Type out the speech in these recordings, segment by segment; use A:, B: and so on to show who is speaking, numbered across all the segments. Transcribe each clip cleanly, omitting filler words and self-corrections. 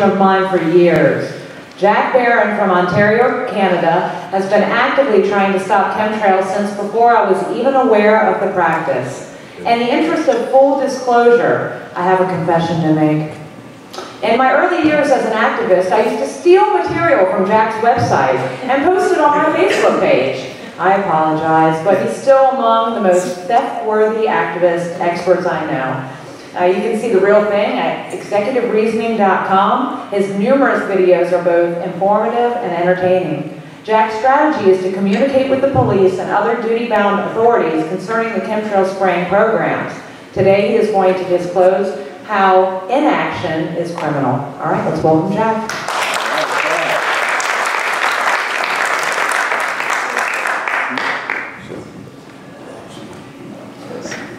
A: of mine for years. Jack Barron from Ontario, Canada, has been actively trying to stop chemtrails since before I was even aware of the practice. In the interest of full disclosure, I have a confession to make. In my early years as an activist, I used to steal material from Jack's website and post it on my Facebook page. I apologize, but he's still among the most theft-worthy activist experts I know. You can see the real thing at executivereasoning.com. His numerous videos are both informative and entertaining. Jack's strategy is to communicate with the police and other duty-bound authorities concerning the chemtrail spraying programs. Today he is going to disclose how inaction is criminal. All right, let's welcome Jack.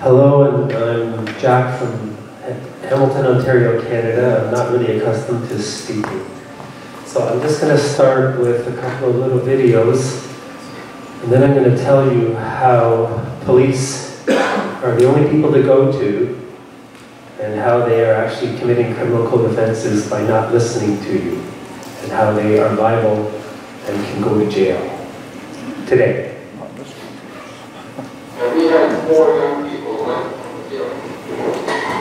B: Hello, and I'm Jack from Hamilton, Ontario, Canada. I'm not really accustomed to speaking. So I'm just going to start with a couple of little videos, and then I'm going to tell you how police are the only people to go to, and how they are actually committing criminal code offenses by not listening to you, and how they are liable and can go to jail today.
C: And we had 4 young people who went from the field.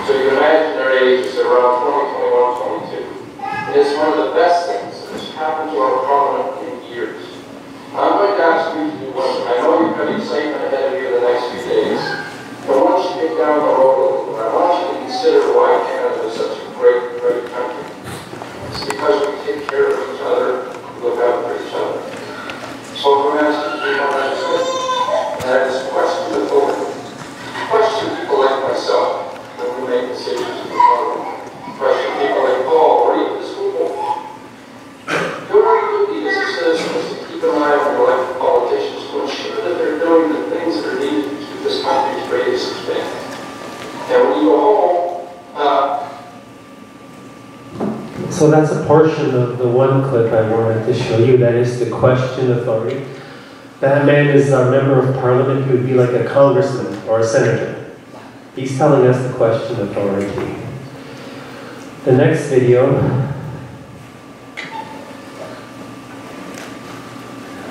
C: So you can imagine their ages are around 20, 21, 22. And it's one of the best things that's happened to our parliament in years. I'm going to ask you to do one thing. I know you've got excitement ahead of you in the next few days. But once you get down the road a little bit, I want you to consider why Canada is such a great, great country. It's because we take care of each other, we look out for each other. So I'm going to ask you to do one last thing. That is question the authority. Question people like myself when we make decisions in the parliament. Question people like Paul or even the school board. Your duty as a citizen is to keep an eye on elected politicians to ensure that they're doing the things that are needed to keep this country's greatest expand. And when you go home,
B: so that's a portion of the one clip I wanted to show you. That is the question authority. That man is our member of parliament who would be like a congressman or a senator. He's telling us the question authority. The next video.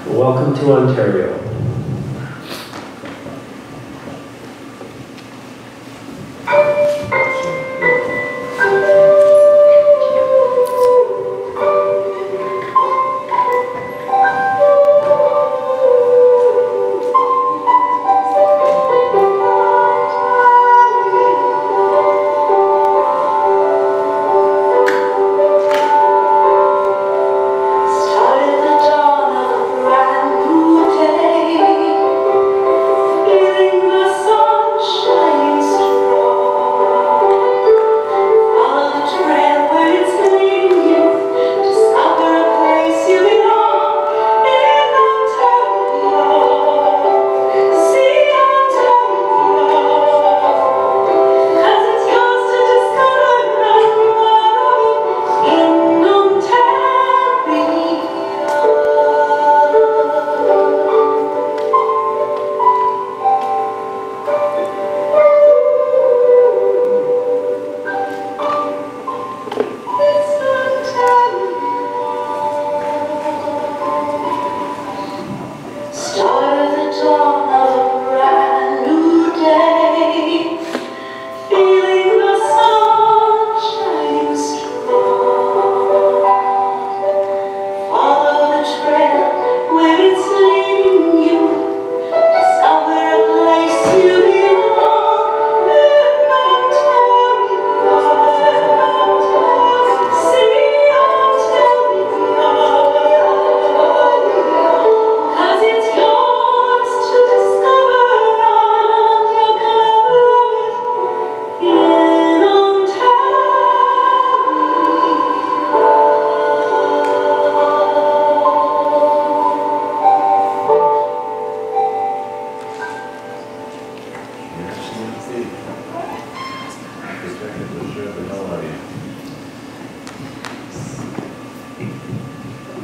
B: Welcome to Ontario.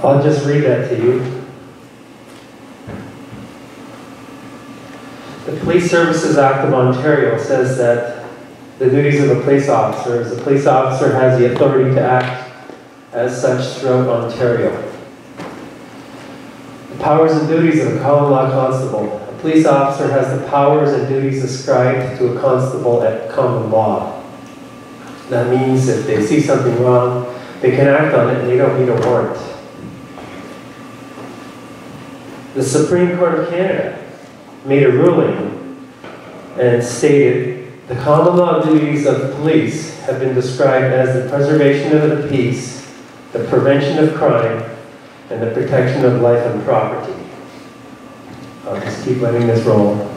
B: I'll just read that to you. The Police Services Act of Ontario says that the duties of a police officer is the police officer has the authority to act as such throughout Ontario. The powers and duties of a common law constable. A police officer has the powers and duties ascribed to a constable at common law. That means if they see something wrong, they can act on it and they don't need a warrant. The Supreme Court of Canada made a ruling and stated the common law duties of police have been described as the preservation of the peace, the prevention of crime, and the protection of life and property. I'll just keep letting this roll.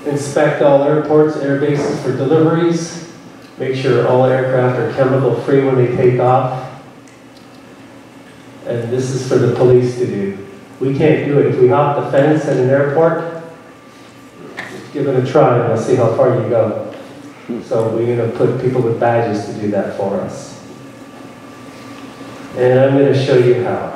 B: Inspect all airports, air bases for deliveries. Make sure all aircraft are chemical free when they take off. And this is for the police to do. We can't do it. If we hop the fence at an airport, just give it a try and we'll see how far you go. So we're going to put people with badges to do that for us. And I'm going to show you how.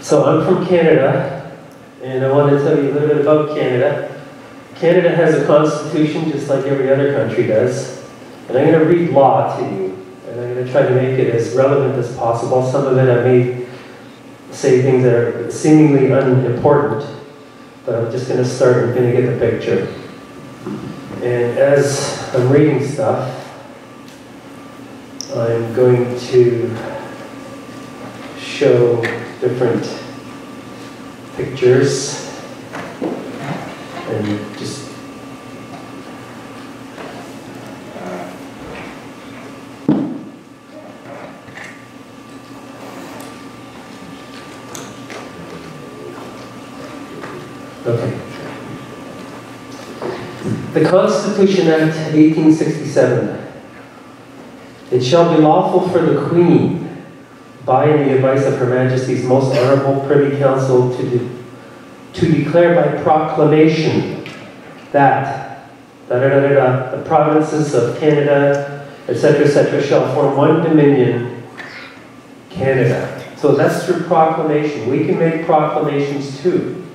B: So I'm from Canada, and I want to tell you a little bit about Canada. Canada has a constitution just like every other country does. And I'm going to read law to you, and I'm going to try to make it as relevant as possible. Some of it I may say things that are seemingly unimportant, but I'm just going to start and going to get the picture. And as I'm reading stuff, I'm going to show different pictures and just okay. The Constitution Act 1867. It shall be lawful for the Queen, by the advice of Her Majesty's most honourable Privy Council, to declare by proclamation that the provinces of Canada, etc., shall form one Dominion, Canada. So that's through proclamation. We can make proclamations too.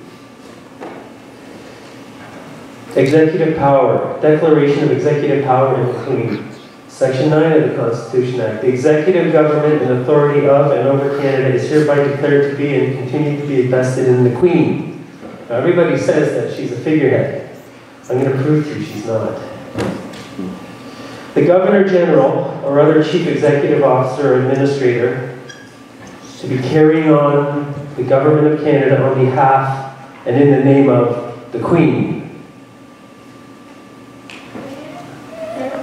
B: Executive power, declaration of executive power in the Queen. Section 9 of the Constitution Act. The executive government and authority of and over Canada is hereby declared to be and continue to be vested in the Queen. Now everybody says that she's a figurehead. I'm going to prove to you she's not. The Governor General or other Chief Executive Officer or Administrator to be carrying on the Government of Canada on behalf and in the name of the Queen.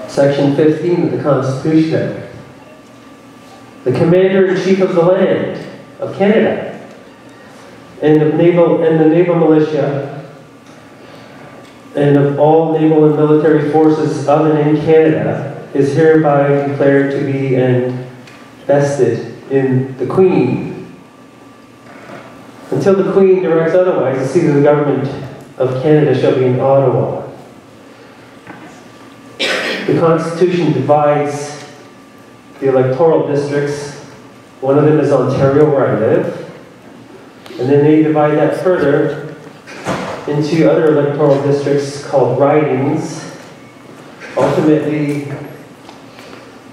B: Section 15 of the Constitution Act. The Commander-in-Chief of the land of Canada and the naval militia and of all naval and military forces of and in Canada is hereby declared to be and vested in the Queen. Until the Queen directs otherwise, the seat of the government of Canada shall be in Ottawa. The Constitution divides the electoral districts. One of them is Ontario, where I live. And then they divide that further into other electoral districts called ridings. Ultimately,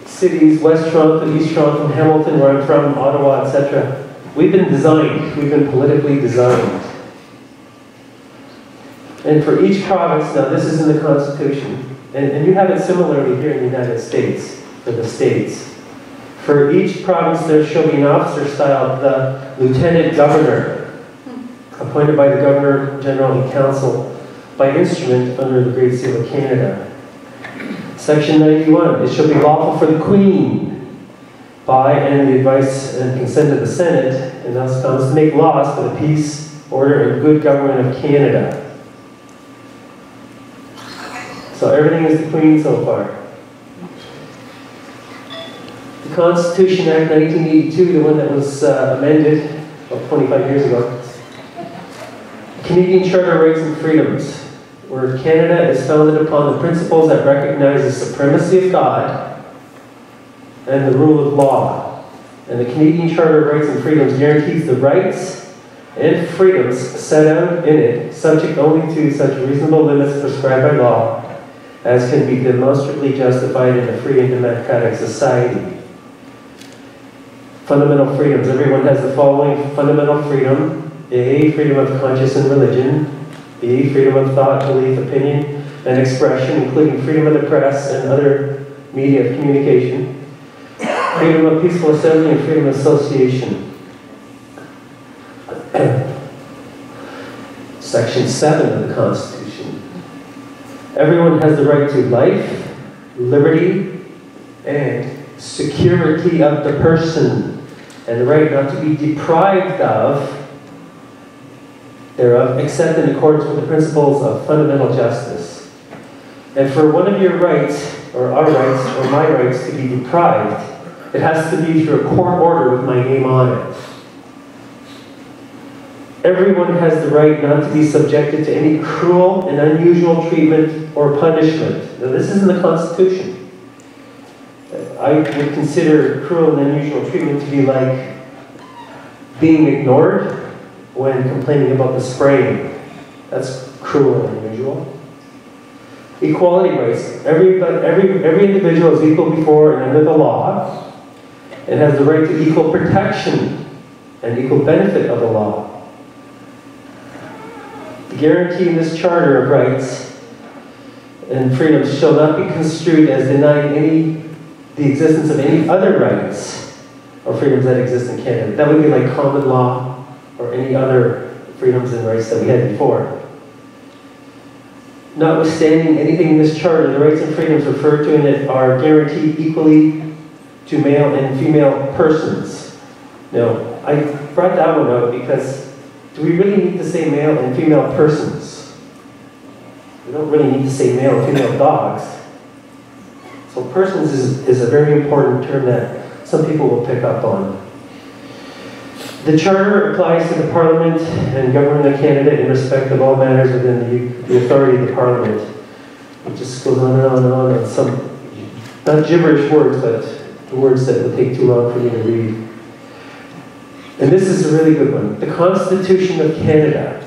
B: cities, West Toronto, East Toronto, Hamilton, where I'm from, Ottawa, etc. We've been designed. We've been politically designed. And for each province, now this is in the Constitution, and you have it similarly here in the United States, for the states. For each province there shall be an officer styled the Lieutenant Governor, appointed by the Governor General and Council by instrument under the Great Seal of Canada. Section 91, it shall be lawful for the Queen, by and the advice and consent of the Senate, and thus comes to make laws for the peace, order, and good government of Canada. So everything is the Queen so far. The Constitution Act 1982, the one that was amended about 25 years ago. Canadian Charter Rights and Freedoms, where Canada is founded upon the principles that recognize the supremacy of God and the rule of law. And the Canadian Charter of Rights and Freedoms guarantees the rights and freedoms set out in it, subject only to such reasonable limits prescribed by law as can be demonstrably justified in a free and democratic society. Fundamental freedoms. Everyone has the following fundamental freedom. A, freedom of conscience and religion. B, freedom of thought, belief, opinion, and expression, including freedom of the press and other media of communication. Freedom of peaceful assembly and freedom of association. Section 7 of the Constitution. Everyone has the right to life, liberty, and security of the person, and the right not to be deprived of thereof, except in accordance with the principles of fundamental justice. And for one of your rights, or our rights, or my rights to be deprived, it has to be through a court order with my name on it. Everyone has the right not to be subjected to any cruel and unusual treatment or punishment. Now, this is in the Constitution. I would consider cruel and unusual treatment to be like being ignored when complaining about the spraying. That's cruel and unusual. Equality rights. Every individual is equal before and under the law and has the right to equal protection and equal benefit of the law. The guarantee in this Charter of Rights and Freedoms shall not be construed as denying the existence of any other rights or freedoms that exist in Canada. That would be like common law or any other freedoms and rights that we had before. Notwithstanding anything in this Charter, the rights and freedoms referred to in it are guaranteed equally to male and female persons. Now, I brought that one out because do we really need to say male and female persons? We don't really need to say male and female dogs. So persons is a very important term that some people will pick up on. The Charter applies to the Parliament and Government of Canada in respect of all matters within the authority of the Parliament. It just goes on and on and on, and some, not gibberish words, but words that would take too long for me to read. And this is a really good one. The Constitution of Canada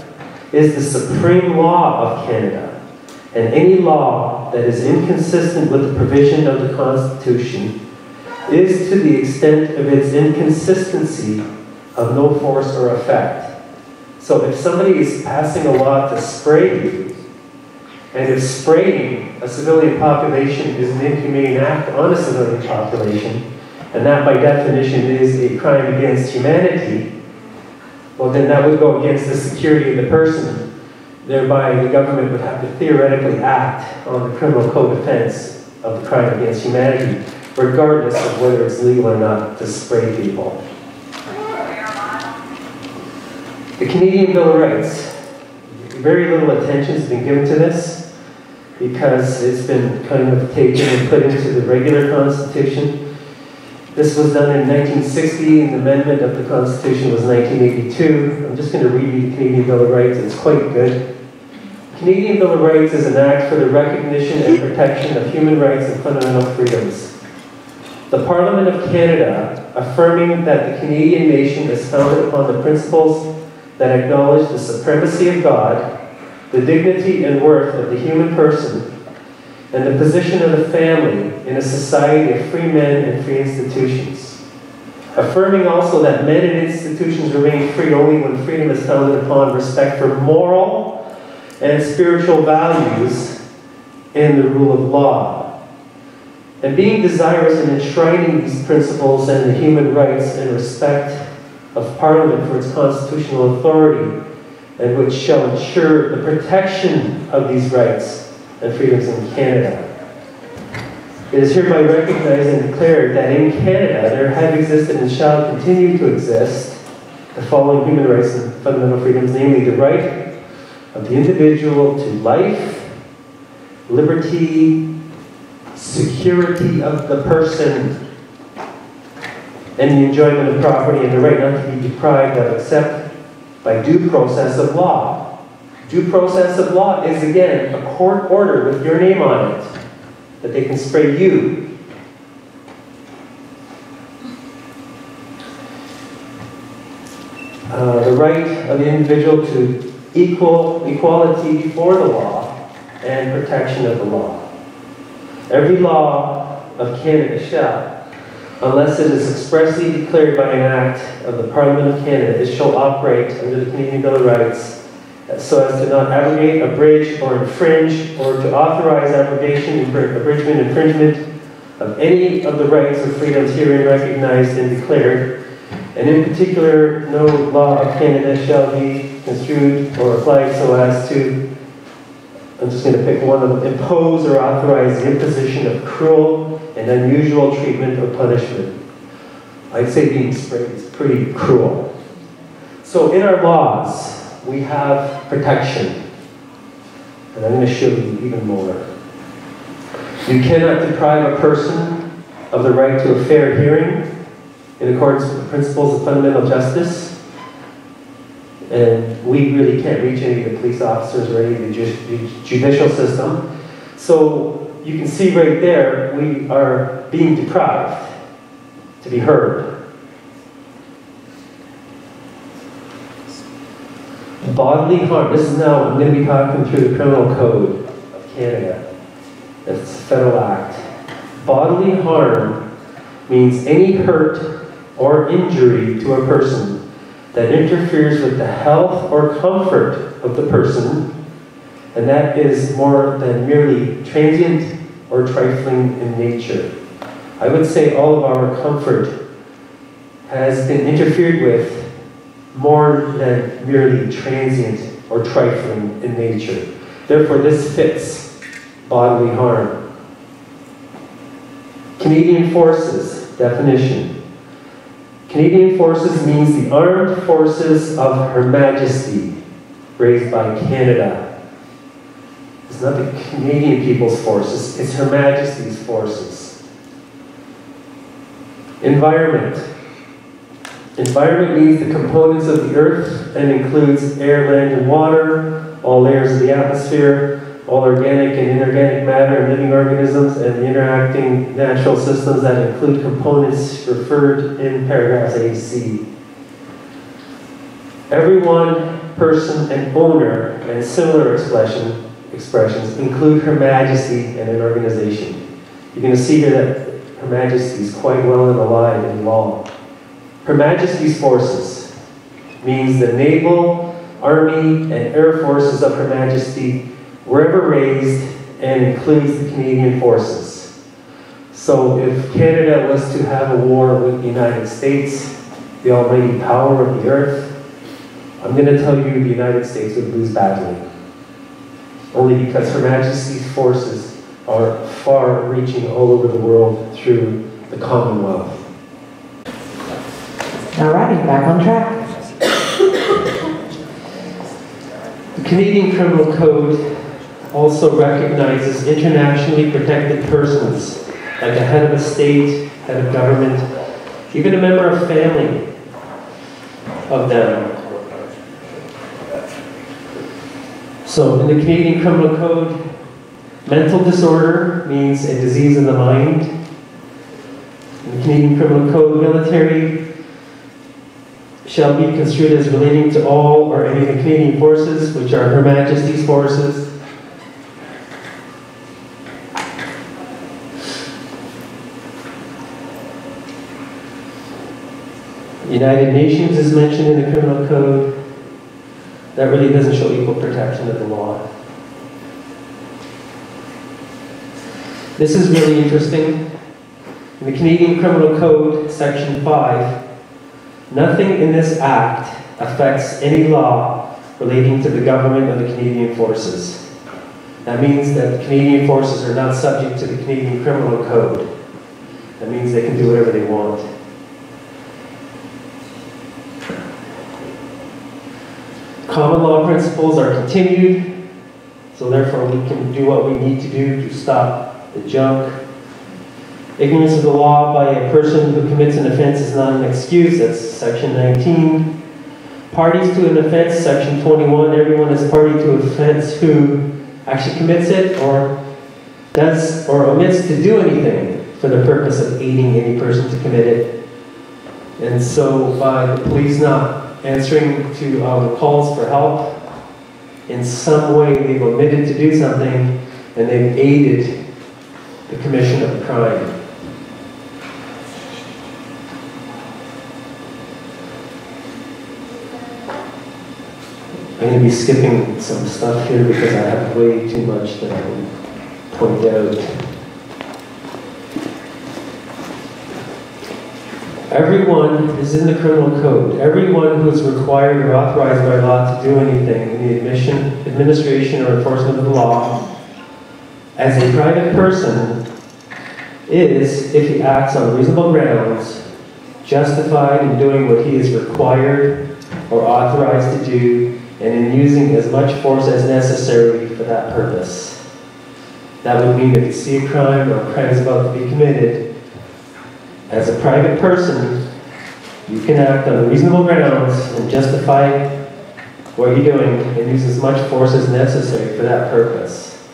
B: is the supreme law of Canada, and any law that is inconsistent with the provision of the Constitution is, to the extent of its inconsistency, of no force or effect. So if somebody is passing a law to spray you, and if spraying a civilian population is an inhumane act on a civilian population, and that by definition is a crime against humanity, well then that would go against the security of the person. Thereby the government would have to theoretically act on the criminal code offense of the crime against humanity, regardless of whether it's legal or not to spray people. The Canadian Bill of Rights. Very little attention has been given to this because it's been kind of taken and put into the regular Constitution. This was done in 1960, and the amendment of the Constitution was 1982. I'm just going to read you the Canadian Bill of Rights. It's quite good. The Canadian Bill of Rights is an act for the recognition and protection of human rights and fundamental freedoms. The Parliament of Canada, affirming that the Canadian nation is founded upon the principles that acknowledge the supremacy of God, the dignity and worth of the human person, and the position of the family in a society of free men and free institutions. Affirming also that men and institutions remain free only when freedom is founded upon respect for moral and spiritual values and the rule of law. And being desirous in enshrining these principles and the human rights and respect of Parliament for its constitutional authority, and which shall ensure the protection of these rights and freedoms in Canada. It is hereby recognized and declared that in Canada there have existed and shall continue to exist the following human rights and fundamental freedoms, namely the right of the individual to life, liberty, security of the person, and the enjoyment of property, and the right not to be deprived of except by due process of law. Due process of law is, again, a court order with your name on it, that they can spray you. the right of the individual to equality before the law and protection of the law. Every law of Canada shall, unless it is expressly declared by an act of the Parliament of Canada, it shall operate under the Canadian Bill of Rights so as to not abrogate, abridge, or infringe, or to authorize abrogation, abridgment, infringement of any of the rights or freedoms herein recognized and declared. And in particular, no law of Canada shall be construed or applied so as to, I'm just going to pick one of them, impose or authorize the imposition of cruel and unusual treatment or punishment. I'd say being sprayed is pretty cruel. So in our laws, we have protection. And I'm going to show you even more. You cannot deprive a person of the right to a fair hearing in accordance with the principles of fundamental justice. And we really can't reach any of the police officers or any of the judicial system. So you can see right there, we are being deprived to be heard. Bodily harm. This is now, I'm going to be talking through the Criminal Code of Canada. It's a federal act. Bodily harm means any hurt or injury to a person that interferes with the health or comfort of the person, and that is more than merely transient or trifling in nature. I would say all of our comfort has been interfered with more than merely transient or trifling in nature. Therefore, this fits bodily harm. Canadian Forces, definition. Canadian Forces means the armed forces of Her Majesty, raised by Canada. It's not the Canadian People's Forces, it's Her Majesty's forces. Environment. Environment means the components of the earth and includes air, land, and water, all layers of the atmosphere, all organic and inorganic matter and living organisms, and the interacting natural systems that include components referred in paragraphs A, C. Everyone, person, and owner, and similar expressions include Her Majesty and an organization. You're going to see here that Her Majesty is quite well and alive in law. Her Majesty's forces means the naval, army, and air forces of Her Majesty wherever raised and includes the Canadian forces. So if Canada was to have a war with the United States, the almighty power of the earth, I'm going to tell you the United States would lose badly. Only because Her Majesty's forces are far-reaching all over the world through the Commonwealth.
A: Alrighty, back on track.
B: The Canadian Criminal Code also recognizes internationally protected persons, like a head of a state, head of government, even a member of family of them. So in the Canadian Criminal Code, mental disorder means a disease of the mind. In the Canadian Criminal Code, military shall be construed as relating to all or any of the Canadian forces, which are Her Majesty's forces. United Nations is mentioned in the Criminal Code. That really doesn't show equal protection of the law. This is really interesting. In the Canadian Criminal Code, Section 5, nothing in this act affects any law relating to the government of the Canadian forces. That means that the Canadian forces are not subject to the Canadian Criminal Code. That means they can do whatever they want. Common law principles are continued, so therefore we can do what we need to do to stop the junk. Ignorance of the law by a person who commits an offense is not an excuse, that's Section 19. Parties to an offense, Section 21, everyone is party to an offense who actually commits it or does or omits to do anything for the purpose of aiding any person to commit it. And so by the police not answering to calls for help. In some way, they've omitted to do something, and they've aided the commission of a crime. I'm going to be skipping some stuff here because I have way too much that I can point out. Everyone is in the criminal code. Everyone who is required or authorized by law to do anything in the administration or enforcement of the law as a private person is, if he acts on reasonable grounds, justified in doing what he is required or authorized to do, and in using as much force as necessary for that purpose. That would mean if you see a crime or a crime is about to be committed, as a private person, you can act on reasonable grounds and justify what you're doing and use as much force as necessary for that purpose.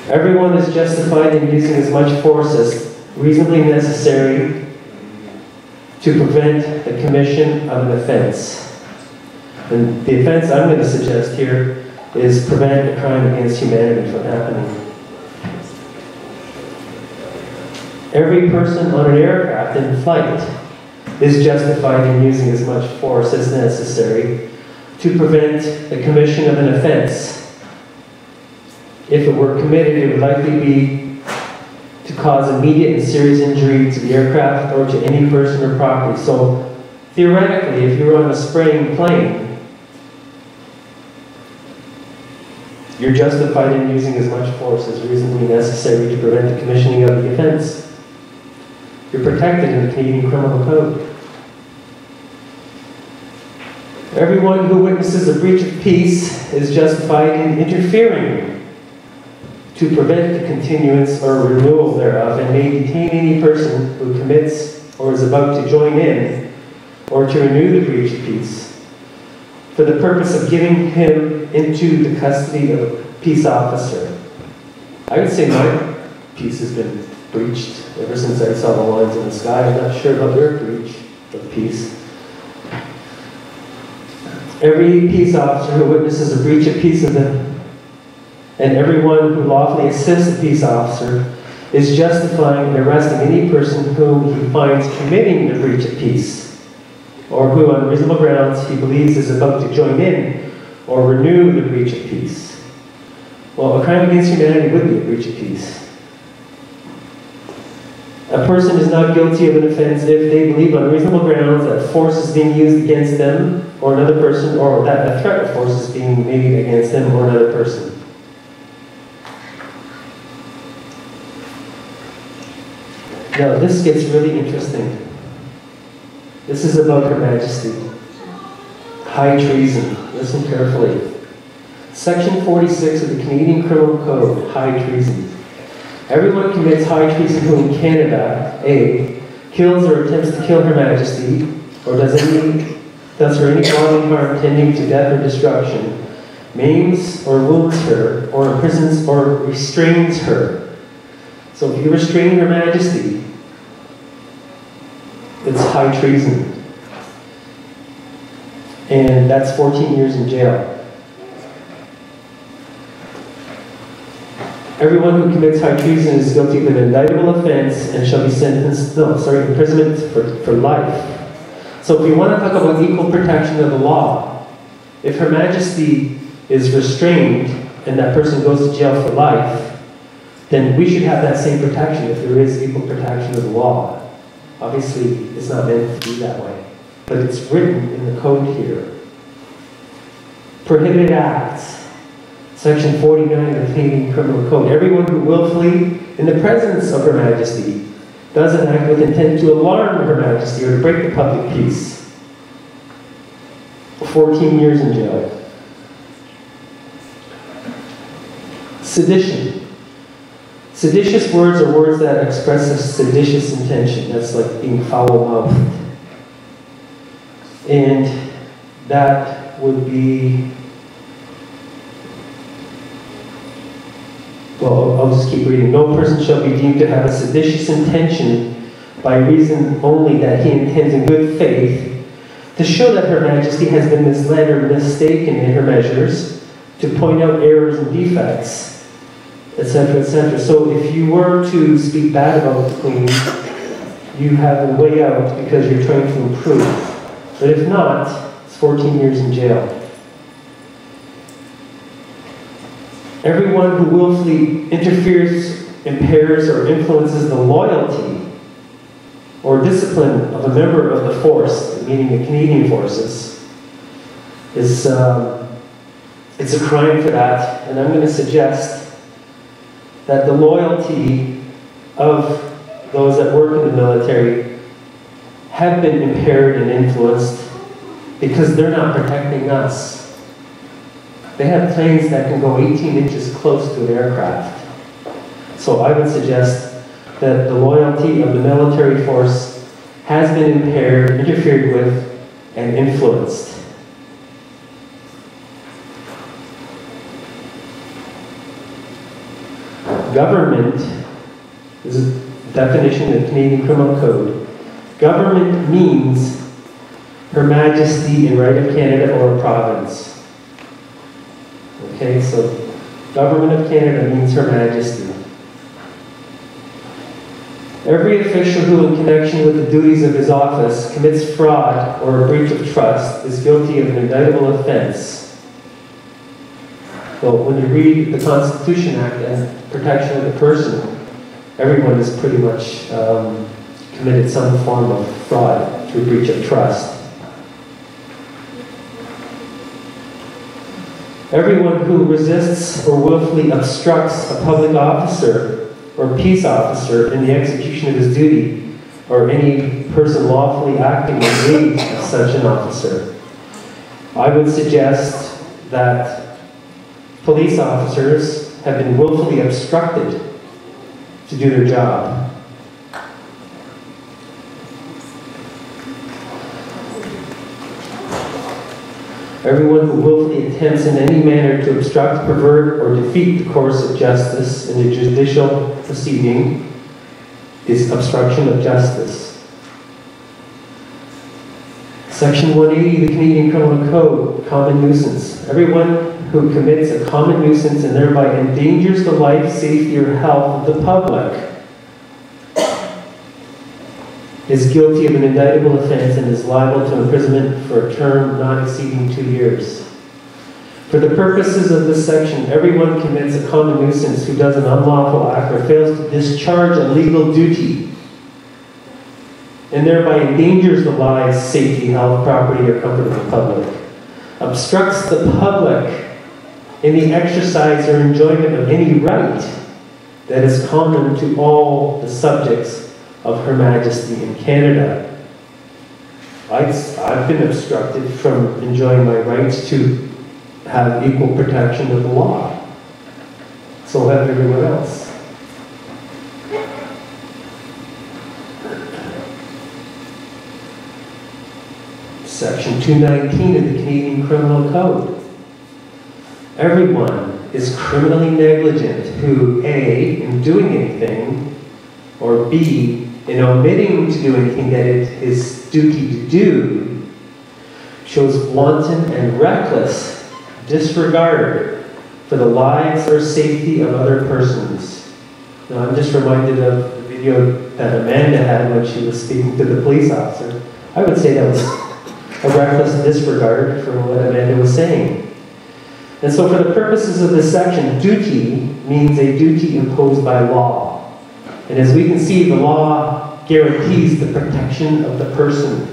B: Everyone is justified in using as much force as reasonably necessary to prevent the commission of an offense. And the offense I'm going to suggest here is prevent a crime against humanity from happening. Every person on an aircraft in flight is justified in using as much force as necessary to prevent the commission of an offense. If it were committed, it would likely be to cause immediate and serious injury to the aircraft or to any person or property. So, theoretically, if you're on a spraying plane, you're justified in using as much force as reasonably necessary to prevent the commissioning of the offense. You're protected in the Canadian Criminal Code. Everyone who witnesses a breach of peace is justified in interfering to prevent the continuance or renewal thereof, and may detain any person who commits or is about to join in or to renew the breach of peace for the purpose of giving him into the custody of a peace officer. I would say my peace has been breached ever since I saw the lines in the sky. I'm not sure about your breach of peace. Every peace officer who witnesses a breach of peace of them, and everyone who lawfully assists a peace officer, is justifying in arresting any person whom he finds committing the breach of peace, or who on reasonable grounds he believes is about to join in or renew the breach of peace. Well, a crime against humanity would be a breach of peace. A person is not guilty of an offense if they believe on reasonable grounds that force is being used against them or another person, or that a threat of force is being made against them or another person. Now, this gets really interesting. This is about Her Majesty. High treason. Listen carefully. Section 46 of the Canadian Criminal Code, high treason. Everyone commits high treason who in Canada, A, kills or attempts to kill Her Majesty, or does her any bodily harm tending to death or destruction, maims or wounds her, or imprisons or restrains her. So if you restrain Her Majesty, it's high treason. And that's 14 years in jail. Everyone who commits high treason is guilty of an indictable offense and shall be sentenced, imprisonment for life. So if we want to talk about equal protection of the law, if Her Majesty is restrained and that person goes to jail for life, then we should have that same protection if there is equal protection of the law. Obviously, it's not meant to be that way, but it's written in the code here. Prohibited acts. Section 49 of the Canadian Criminal Code. Everyone who willfully, in the presence of Her Majesty, does an act with intent to alarm Her Majesty or to break the public peace. 14 years in jail. Sedition. Seditious words are words that express a seditious intention. That's like being foul-mouthed. And that would be... Well, I'll just keep reading. No person shall be deemed to have a seditious intention by reason only that he intends in good faith to show that Her Majesty has been misled or mistaken in her measures, to point out errors and defects, etc., etc. So if you were to speak bad about the Queen, you have a way out because you're trying to improve. But if not, it's 14 years in jail. Everyone who willfully interferes, impairs, or influences the loyalty or discipline of a member of the force, meaning the Canadian forces, it's a crime for that. And I'm going to suggest that the loyalty of those that work in the military have been impaired and influenced because they're not protecting us. They have planes that can go 18 inches close to an aircraft. So I would suggest that the loyalty of the military force has been impaired, interfered with, and influenced. Government is a definition of the Canadian Criminal Code. Government means Her Majesty in right of Canada or a province. Okay, so Government of Canada means Her Majesty. Every official who, in connection with the duties of his office, commits fraud or a breach of trust is guilty of an indictable offense. So when you read the Constitution Act and protection of the person, everyone has pretty much committed some form of fraud through breach of trust. Everyone who resists or willfully obstructs a public officer or peace officer in the execution of his duty, or any person lawfully acting in aid of such an officer. I would suggest that police officers have been willfully obstructed to do their job. Everyone who willfully attempts in any manner to obstruct, pervert, or defeat the course of justice in a judicial proceeding is obstruction of justice. Section 180 of the Canadian Criminal Code, common nuisance. Everyone who commits a common nuisance and thereby endangers the life, safety, or health of the public is guilty of an indictable offense and is liable to imprisonment for a term not exceeding 2 years. For the purposes of this section, everyone commits a common nuisance who does an unlawful act or fails to discharge a legal duty and thereby endangers the lives, safety, health, property, or comfort of the public, obstructs the public in the exercise or enjoyment of any right that is common to all the subjects of Her Majesty in Canada. I've been obstructed from enjoying my rights to have equal protection of the law. So have everyone else. Section 219 of the Canadian Criminal Code. Everyone is criminally negligent who, A, in doing anything, or B, in omitting to do anything that it is duty to do, shows wanton and reckless disregard for the lives or safety of other persons. Now, I'm just reminded of the video that Amanda had when she was speaking to the police officer. I would say that was a reckless disregard for what Amanda was saying. And so for the purposes of this section, duty means a duty imposed by law. And as we can see, the law guarantees the protection of the person.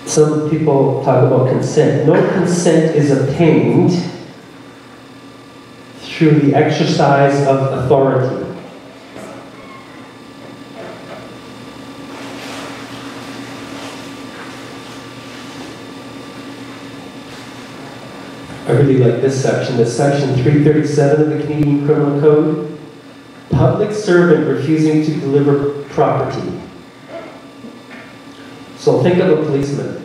B: Some people talk about consent. No consent is obtained through the exercise of authority. I really like this section. That's section 337 of the Canadian Criminal Code. Public servant refusing to deliver property. So think of a policeman.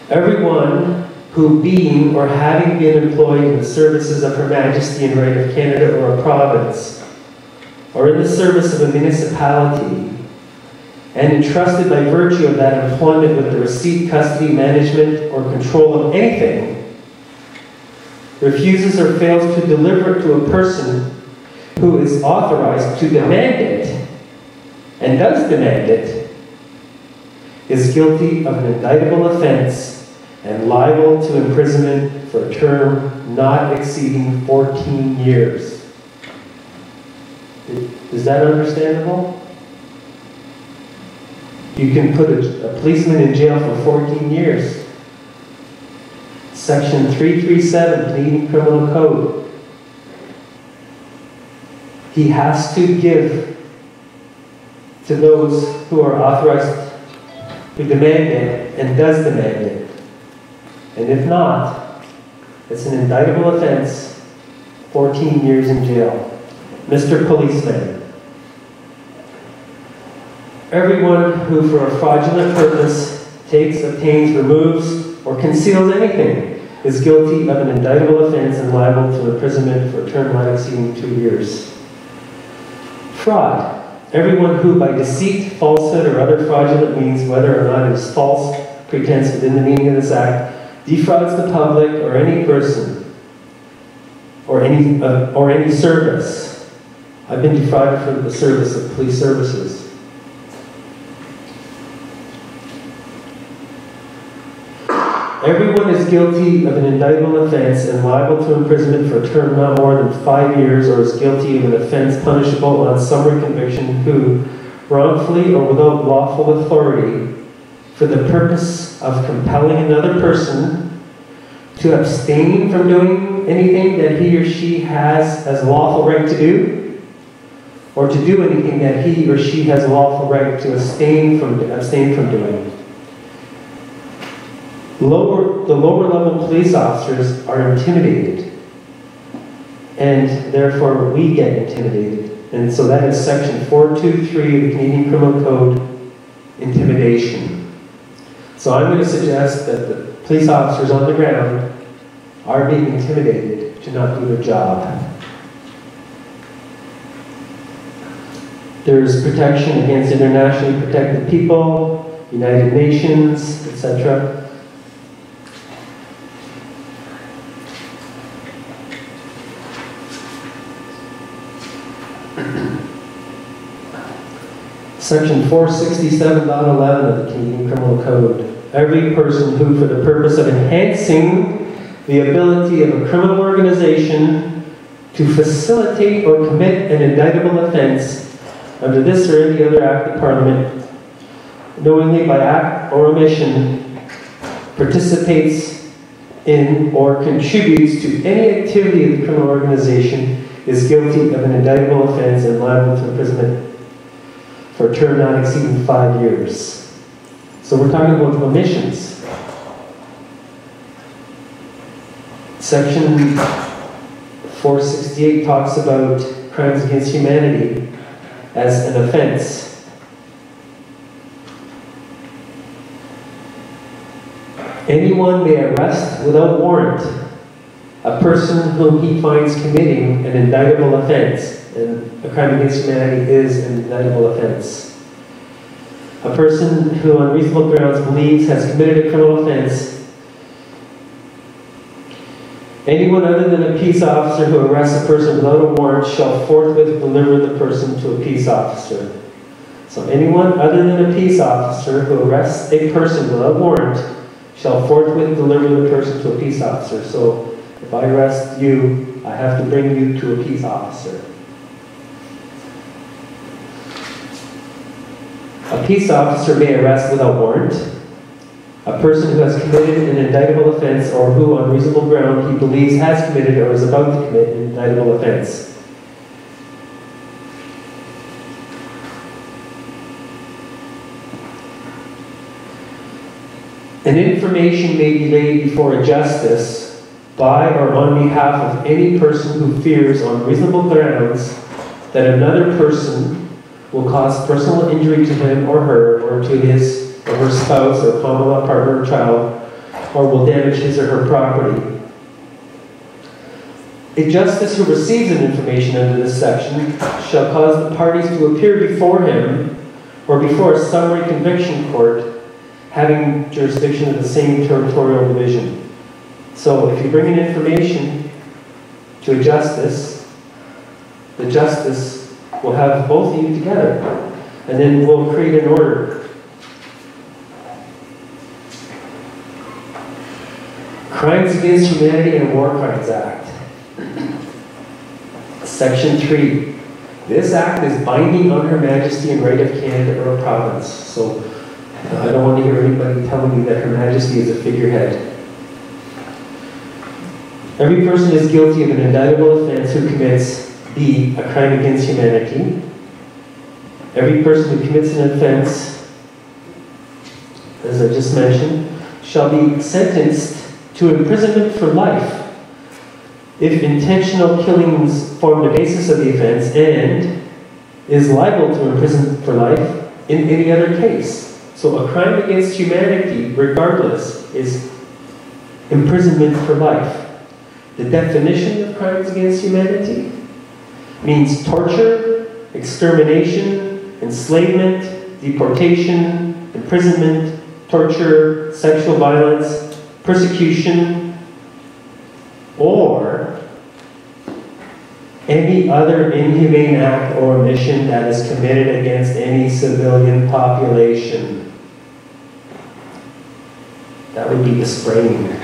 B: Everyone who who being or having been employed in the services of Her Majesty and Right of Canada or a province, or in the service of a municipality, and entrusted by virtue of that employment with the receipt, custody, management, or control of anything, refuses or fails to deliver it to a person who is authorized to demand it, and does demand it, is guilty of an indictable offense and liable to imprisonment for a term not exceeding 14 years. Is that understandable? You can put a policeman in jail for 14 years. Section 337, Canadian Criminal Code. He has to give to those who are authorized to demand it and does demand it. And if not, it's an indictable offense, 14 years in jail. Mr. Policeman, everyone who for a fraudulent purpose takes, obtains, removes, or conceals anything is guilty of an indictable offense and liable to imprisonment for a term not exceeding 2 years. Fraud. Everyone who by deceit, falsehood, or other fraudulent means, whether or not it is false pretense within the meaning of this act, defrauds the public or any person or any service. I've been defrauded for the service of police services. Everyone is guilty of an indictable offense and liable to imprisonment for a term not more than 5 years, or is guilty of an offense punishable on summary conviction who, wrongfully or without lawful authority, for the purpose of compelling another person to abstain from doing anything that he or she has as a lawful right to do, or to do anything that he or she has a lawful right to abstain from doing. The lower level police officers are intimidated, and therefore we get intimidated. And so that is section 423 of the Canadian Criminal Code, intimidation. So I'm going to suggest that the police officers on the ground are being intimidated to not do their job. There's protection against internationally protected people, United Nations, etc. Section 467.11 of the Canadian Criminal Code. Every person who, for the purpose of enhancing the ability of a criminal organization to facilitate or commit an indictable offense under this or any other act of Parliament, knowingly by act or omission, participates in or contributes to any activity of the criminal organization is guilty of an indictable offense and liable to imprisonment for a term not exceeding 5 years. So we're talking about omissions. Section 468 talks about crimes against humanity as an offense. Anyone may arrest without warrant a person whom he finds committing an indictable offense. And a crime against humanity is an indictable offense. A person who on reasonable grounds believes has committed a criminal offense. Anyone other than a peace officer who arrests a person without a warrant shall forthwith deliver the person to a peace officer. So anyone other than a peace officer who arrests a person without a warrant shall forthwith deliver the person to a peace officer. So if I arrest you, I have to bring you to a peace officer. A peace officer may arrest without warrant a person who has committed an indictable offense or who, on reasonable ground, he believes has committed or is about to commit an indictable offense. An information may be laid before a justice by or on behalf of any person who fears on reasonable grounds that another person will cause personal injury to him or her, or to his or her spouse or common law partner or child, or will damage his or her property. A justice who receives an information under this section shall cause the parties to appear before him or before a summary conviction court having jurisdiction of the same territorial division. So if you bring in information to a justice, the justice will have both of you together, and then we'll create an order. Crimes Against Humanity and War Crimes Act. Section 3. This act is binding on Her Majesty and right of Canada or a province. So I don't want to hear anybody telling me that Her Majesty is a figurehead. Every person is guilty of an indictable offense who commits B, a crime against humanity. Every person who commits an offense, as I just mentioned, shall be sentenced to imprisonment for life if intentional killings form the basis of the offense, and is liable to imprison for life in any other case. So a crime against humanity, regardless, is imprisonment for life. The definition of crimes against humanity means torture, extermination, enslavement, deportation, imprisonment, torture, sexual violence, persecution, or any other inhumane act or omission that is committed against any civilian population. That would be the spraying.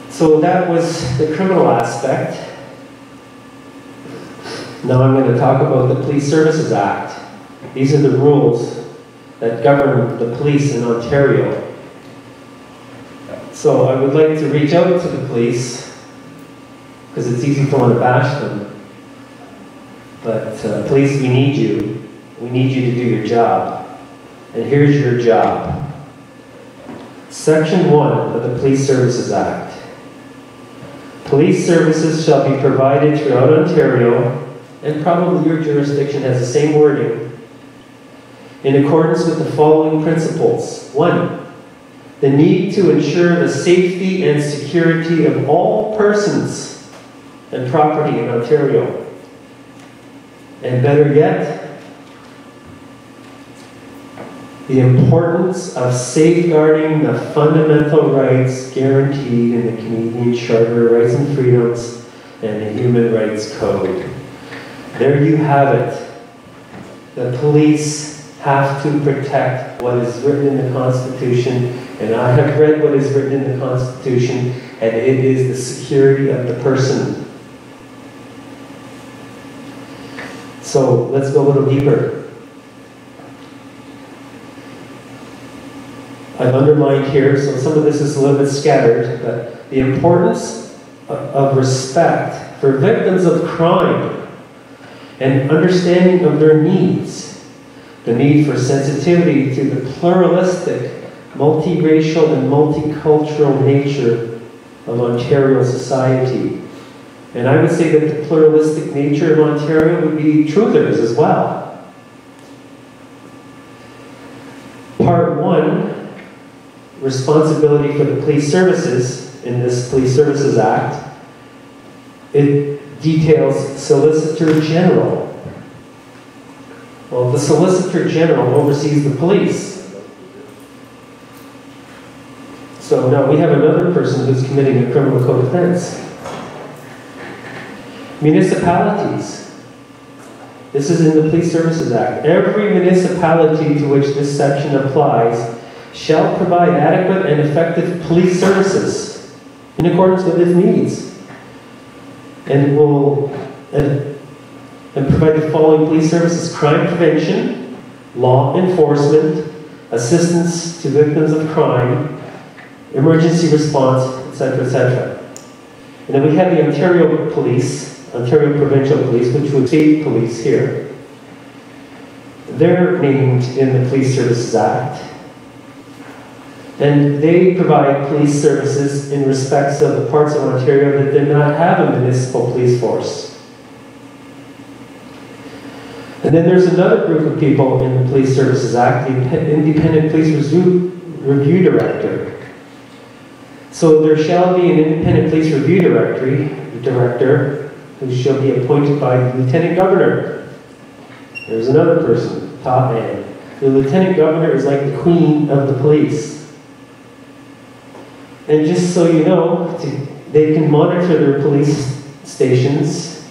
B: So that was the criminal aspect. Now I'm going to talk about the Police Services Act. These are the rules that govern the police in Ontario. So I would like to reach out to the police, because it's easy to want to bash them. But police, we need you. We need you to do your job. And here's your job. Section 1 of the Police Services Act. Police services shall be provided throughout Ontario, and probably your jurisdiction has the same wording, in accordance with the following principles. 1. The need to ensure the safety and security of all persons and property in Ontario. And better yet, the importance of safeguarding the fundamental rights guaranteed in the Canadian Charter of Rights and Freedoms and the Human Rights Code. There you have it. The police have to protect what is written in the Constitution, and I have read what is written in the Constitution, and it is the security of the person. So let's go a little deeper. I've underlined here, so some of this is a little bit scattered, but the importance of respect for victims of crime and understanding of their needs. The need for sensitivity to the pluralistic, multiracial, and multicultural nature of Ontario society. And I would say that the pluralistic nature of Ontario would be truthers as well. Part 1, responsibility for the police services in this Police Services Act. It details Solicitor General. Well, the Solicitor General oversees the police. So now we have another person who's committing a criminal code offense. Municipalities. This is in the Police Services Act. Every municipality to which this section applies shall provide adequate and effective police services in accordance with its needs, and will and provide the following police services: crime prevention, law enforcement, assistance to victims of crime, emergency response, etc., etc. And then we have the Ontario Police, Ontario Provincial Police, which would be police here. They're named in the Police Services Act. And they provide police services in respects of the parts of Ontario that did not have a municipal police force. And then there's another group of people in the Police Services Act, the Independent Police review director. So there shall be an independent police review director who shall be appointed by the lieutenant governor. There's another person, top man. The lieutenant governor is like the queen of the police. And just so you know, they can monitor their police stations,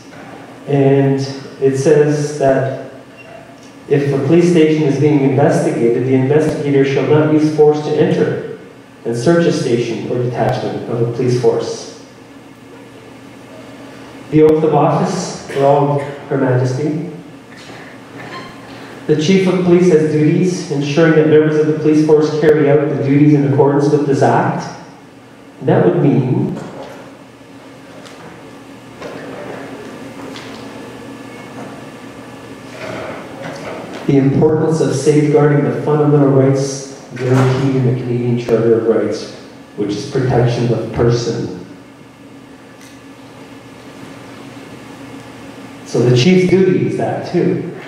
B: and it says that if a police station is being investigated, the investigator shall not use force to enter and search a station or detachment of a police force. The oath of office for all Her Majesty. The Chief of Police has duties ensuring that members of the police force carry out the duties in accordance with this Act. And that would mean the importance of safeguarding the fundamental rights guaranteed in the Canadian Charter of Rights, which is protection of person. So the chief's duty is that too.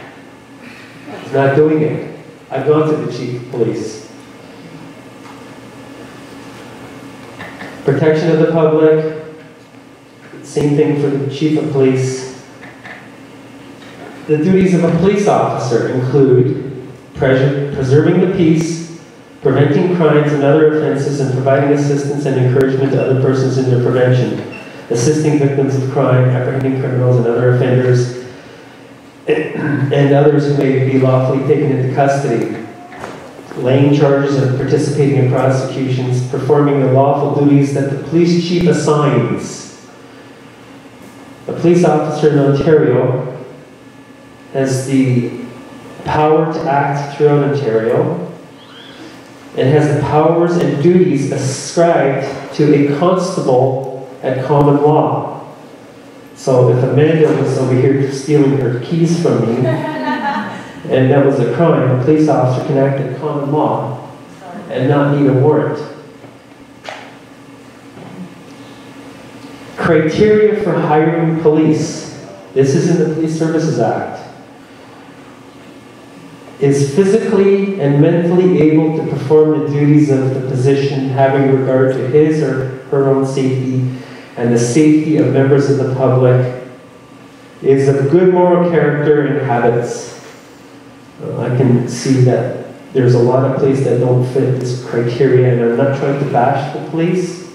B: He's not doing it. I've gone to the chief of police. Protection of the public, same thing for the chief of police. The duties of a police officer include preserving the peace, preventing crimes and other offenses, and providing assistance and encouragement to other persons in their prevention, assisting victims of crime, apprehending criminals and other offenders, and others who may be lawfully taken into custody, laying charges and participating in prosecutions, performing the lawful duties that the police chief assigns. A police officer in Ontario has the power to act throughout Ontario and has the powers and duties ascribed to a constable at common law. So if Amanda was over here stealing her keys from me, and that was a crime, a police officer can act at common law and not need a warrant. Criteria for hiring police. This is in the Police Services Act. Is physically and mentally able to perform the duties of the position, having regard to his or her own safety and the safety of members of the public, is of good moral character and habits. I can see that there's a lot of police that don't fit this criteria, and I'm not trying to bash the police,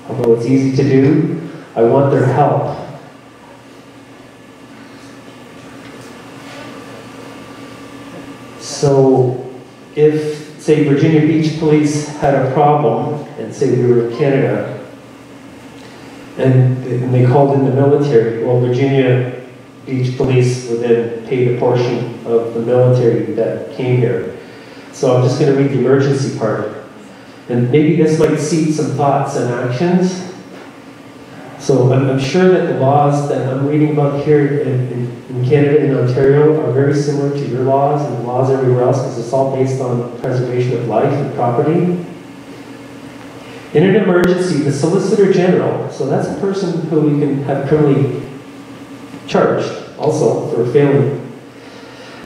B: although it's easy to do. I want their help. So if, say, Virginia Beach Police had a problem, and say we were in Canada, and they called in the military, well, Virginia Beach Police would then pay the portion of the military that came here. So I'm just going to read the emergency part. And maybe this might seed some thoughts and actions. So I'm sure that the laws that I'm reading about here in Canada and Ontario are very similar to your laws and the laws everywhere else, because it's all based on preservation of life and property. In an emergency, the Solicitor General, so that's a person who you can have criminally charged also for failing,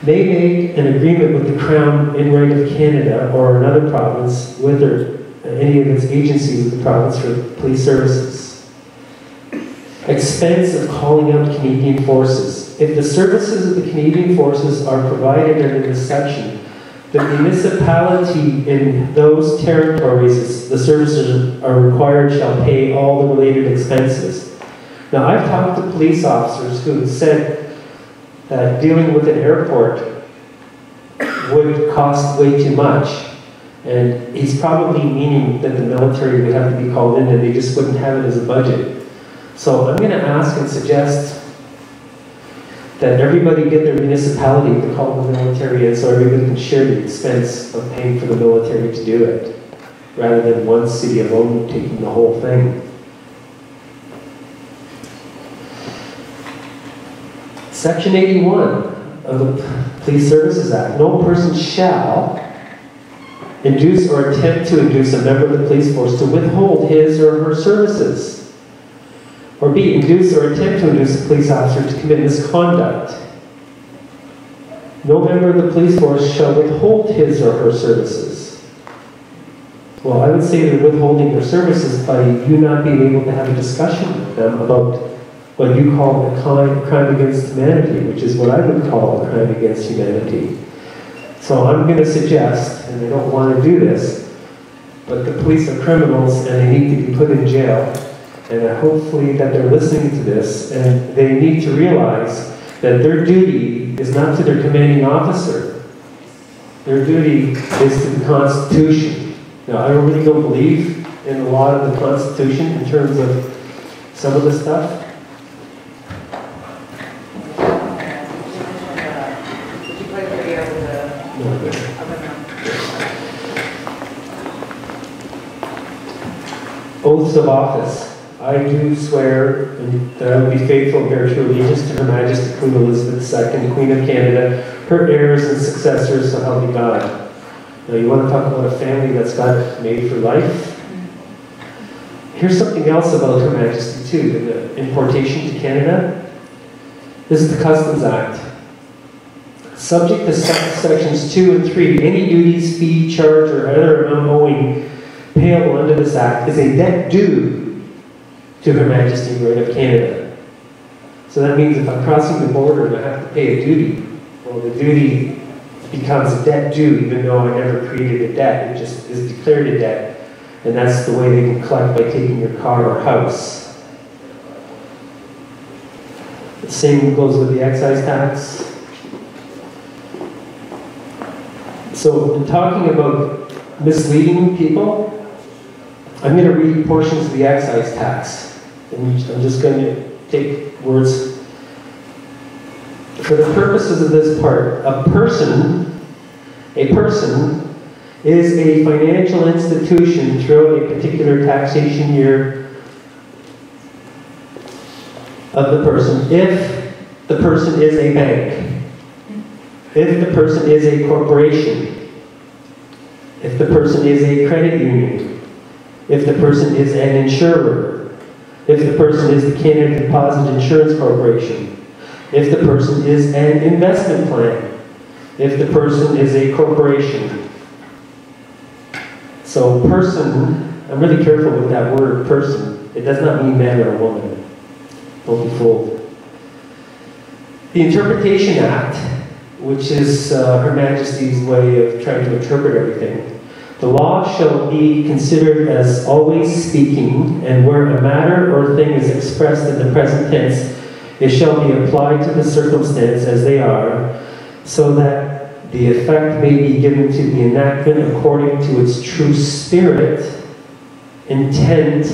B: may make an agreement with the Crown in right of Canada or another province with any of its agencies of the province for police services. Expense of calling out Canadian forces. If the services of the Canadian forces are provided under this section, the municipality in those territories the services are required shall pay all the related expenses. Now, I've talked to police officers who have said that dealing with an airport would cost way too much. And he's probably meaning that the military would have to be called in and they just wouldn't have it as a budget. So I'm going to ask and suggest that everybody get their municipality to call the military in so everybody can share the expense of paying for the military to do it, rather than one city alone taking the whole thing. Section 81 of the Police Services Act. No person shall induce or attempt to induce a member of the police force to withhold his or her services, or B, induce or attempt to induce a police officer to commit misconduct. No member of the police force shall withhold his or her services. Well, I would say they're withholding their services by you not being able to have a discussion with them about what you call a crime against humanity, which is what I would call a crime against humanity. So I'm going to suggest, and I don't want to do this, but the police are criminals and they need to be put in jail. And hopefully that they're listening to this, and they need to realize that their duty is not to their commanding officer. Their duty is to the Constitution. Now, I really don't believe in a lot of the Constitution in terms of some of the stuff. Oaths of office. I do swear that I will be faithful and bear true allegiance to Her Majesty Queen Elizabeth II, Queen of Canada, her heirs and successors, so help me God. Now you want to talk about a family that's got made for life? Here's something else about Her Majesty too, the importation to Canada. This is the Customs Act. Subject to sections 2 and 3, any duties, fee, charge, or other amount owing payable under this act is a debt due to Her Majesty right of Canada. So that means if I'm crossing the border and I have to pay a duty, well, the duty becomes a debt due even though I never created a debt. It just is declared a debt. And that's the way they can collect by taking your car or house. The same goes with the excise tax. So in talking about misleading people, I'm going to read portions of the excise tax. And I'm just going to take words. For the purposes of this part, a person is a financial institution throughout a particular taxation year of the person if the person is a bank, if the person is a corporation, if the person is a credit union, if the person is an insurer, if the person is the Canada Deposit Insurance Corporation, if the person is an investment plan, if the person is a corporation. So person, I'm really careful with that word person. It does not mean man or woman. Don't be fooled. The Interpretation Act, which is Her Majesty's way of trying to interpret everything. The law shall be considered as always speaking, and where a matter or thing is expressed in the present tense, it shall be applied to the circumstance as they are, so that the effect may be given to the enactment according to its true spirit, intent,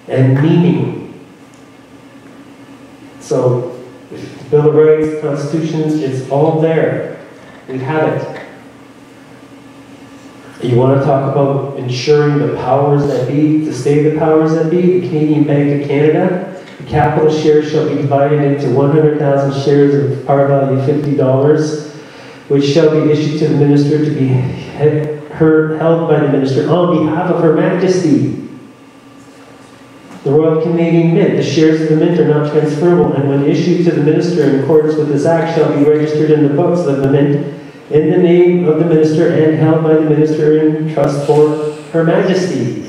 B: and meaning. So, the Bill of Rights, the Constitution, it's all there. We have it. You want to talk about ensuring the powers that be, to stay the powers that be, the Canadian Bank of Canada, the capital share shall be divided into 100,000 shares of par value $50, which shall be issued to the minister to be held by the minister on behalf of Her Majesty. The Royal Canadian Mint, the shares of the Mint are not transferable, and when issued to the minister in accordance with this act shall be registered in the books of the Mint in the name of the minister and held by the minister in trust for Her Majesty.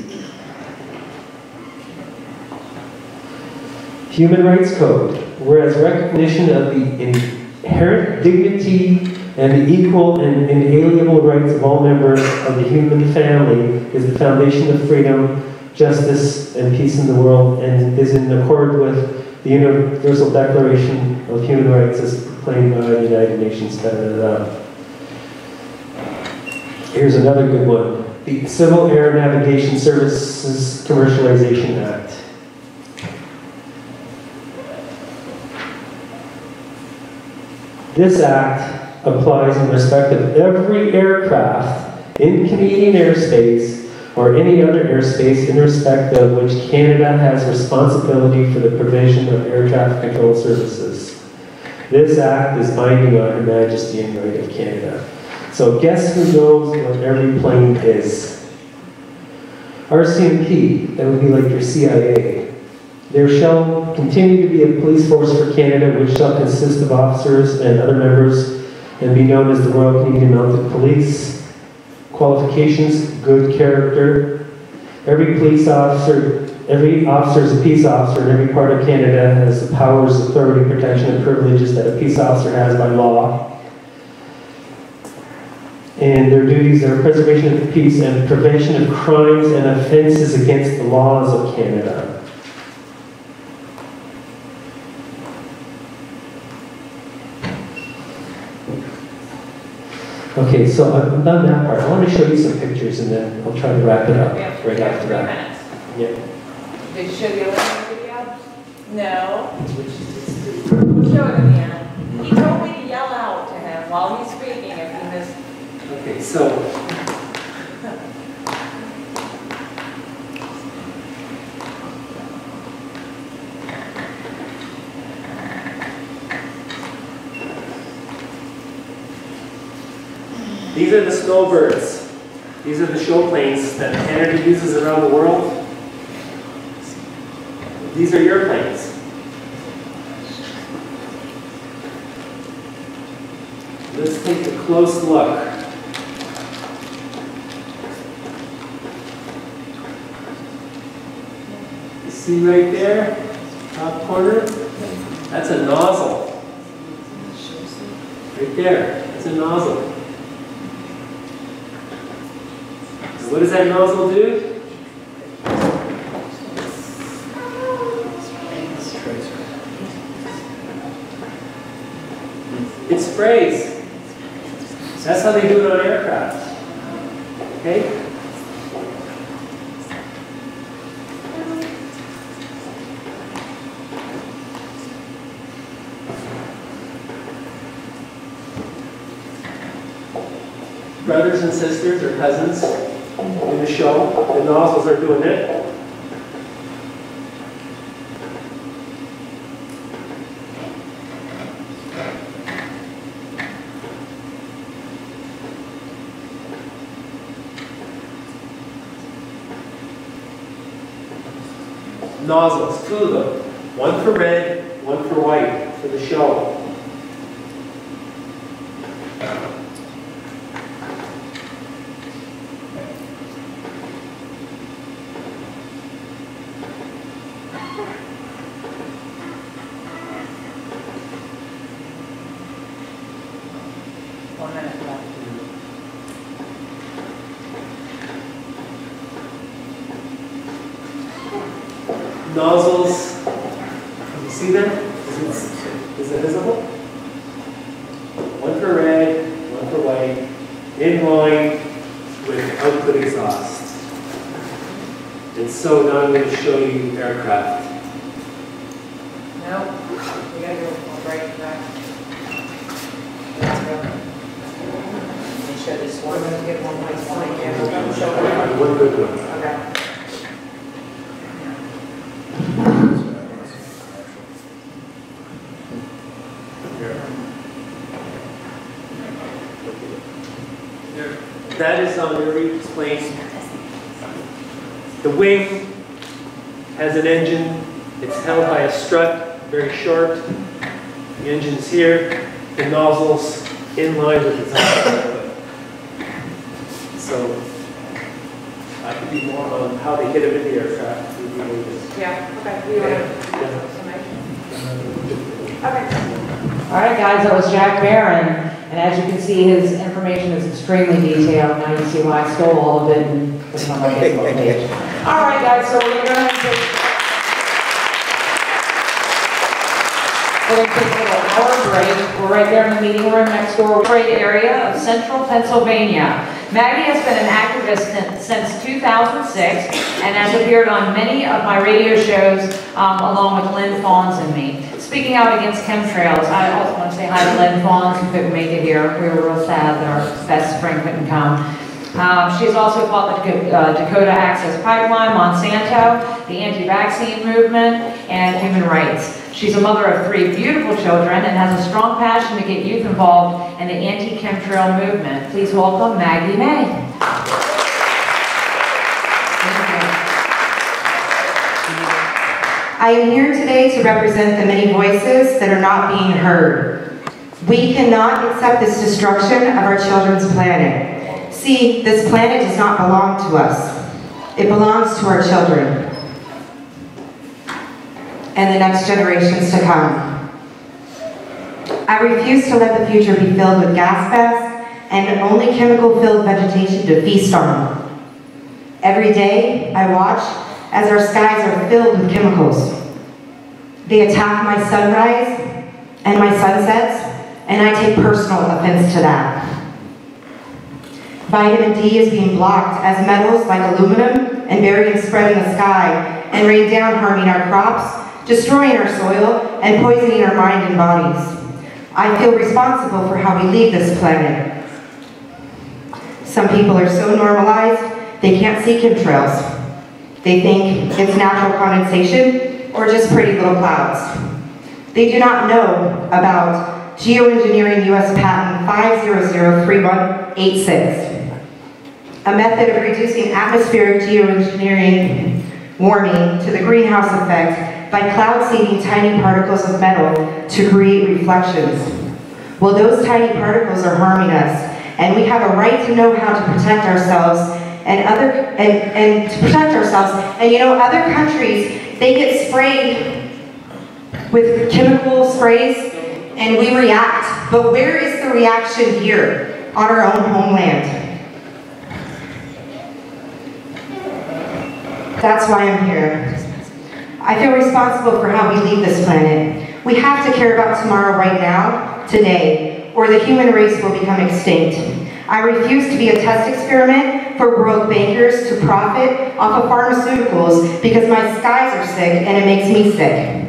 B: Human Rights Code, whereas recognition of the inherent dignity and the equal and inalienable rights of all members of the human family is the foundation of freedom, justice, and peace in the world, and is in accord with the Universal Declaration of Human Rights as proclaimed by the United Nations. Here's another good one. The Civil Air Navigation Services Commercialization Act. This act applies in respect of every aircraft in Canadian airspace or any other airspace in respect of which Canada has responsibility for the provision of air traffic control services. This act is binding on Her Majesty and right of Canada. So guess who knows what every plane is? RCMP, that would be like your CIA. There shall continue to be a police force for Canada which shall consist of officers and other members and be known as the Royal Canadian Mounted Police, qualifications, good character. Every officer is a peace officer in every part of Canada has the powers, authority, protection, and privileges that a peace officer has by law. And their duties are preservation of the peace and prevention of crimes and offenses against the laws of Canada. Okay, so I've done that part. I want to show you some pictures and then I'll try to wrap it up right after that. Yeah.
A: Did you show the other video?
D: No. We'll show it in the end. He told me to yell out to him while he's speaking if he missed.
B: Okay, so these are the snowbirds. These are the show planes that Canada uses around the world. These are your planes. Let's take a close look. You see right there, top corner? That's a nozzle. Right there, that's a nozzle. What does that nozzle do? It sprays. That's how they do it on aircraft. Okay? Brothers and sisters or cousins in the show, the nozzles are doing it. Nozzles, two of them. One for red, one for white, for the show. Nozzles, can you see them? Is it visible? One for red, one for white, in line with output exhaust. And so now I'm going to show you aircraft.
D: No, we gotta go right back. Let's go. Let me show this one. I'm gonna get one by one. Yeah, we're gonna show it.
B: One good one.
D: Okay.
B: That is on every plane. The wing has an engine. It's held by a strut, very short. The engine's here. The nozzles in line with its output. So I could do more on how they get them in the aircraft.
D: Yeah, okay. You want to? Okay.
A: All right, guys, that was Jack Barron. And as you can see, his information is extremely detailed. Now you see why I stole all of it and put it on my Facebook page. All right, guys, so we're going to take a little hour break. We're right there in the meeting room next door, great area of central Pennsylvania. Maggie has been an activist since 2006 and has appeared on many of my radio shows along with Lynn Fawns and me. Speaking out against chemtrails, I also want to say hi to Lynn Fawns, who couldn't make it here. We were real sad that our best friend couldn't come. She's also fought the Dakota Access Pipeline, Monsanto, the anti-vaccine movement, and human rights. She's a mother of 3 beautiful children and has a strong passion to get youth involved in the anti-chemtrail movement. Please welcome Maggie May.
E: I am here today to represent the many voices that are not being heard. We cannot accept this destruction of our children's planet. See, this planet does not belong to us. It belongs to our children and the next generations to come. I refuse to let the future be filled with gas baths and only chemical-filled vegetation to feast on. Every day, I watch as our skies are filled with chemicals. They attack my sunrise and my sunsets, and I take personal offense to that. Vitamin D is being blocked as metals like aluminum and barium spread in the sky and rain down, harming our crops, destroying our soil, and poisoning our mind and bodies. I feel responsible for how we leave this planet. Some people are so normalized, they can't see chemtrails. They think it's natural condensation or just pretty little clouds. They do not know about geoengineering U.S. patent 5003186, a method of reducing atmospheric geoengineering warming to the greenhouse effect by cloud seeding tiny particles of metal to create reflections. Well, those tiny particles are harming us, and we have a right to know how to protect ourselves and to protect ourselves. And you know, other countries, they get sprayed with chemical sprays and we react. But where is the reaction here on our own homeland? That's why I'm here. I feel responsible for how we leave this planet. We have to care about tomorrow right now, today, or the human race will become extinct. I refuse to be a test experiment for world bankers to profit off of pharmaceuticals because my skies are sick and it makes me sick.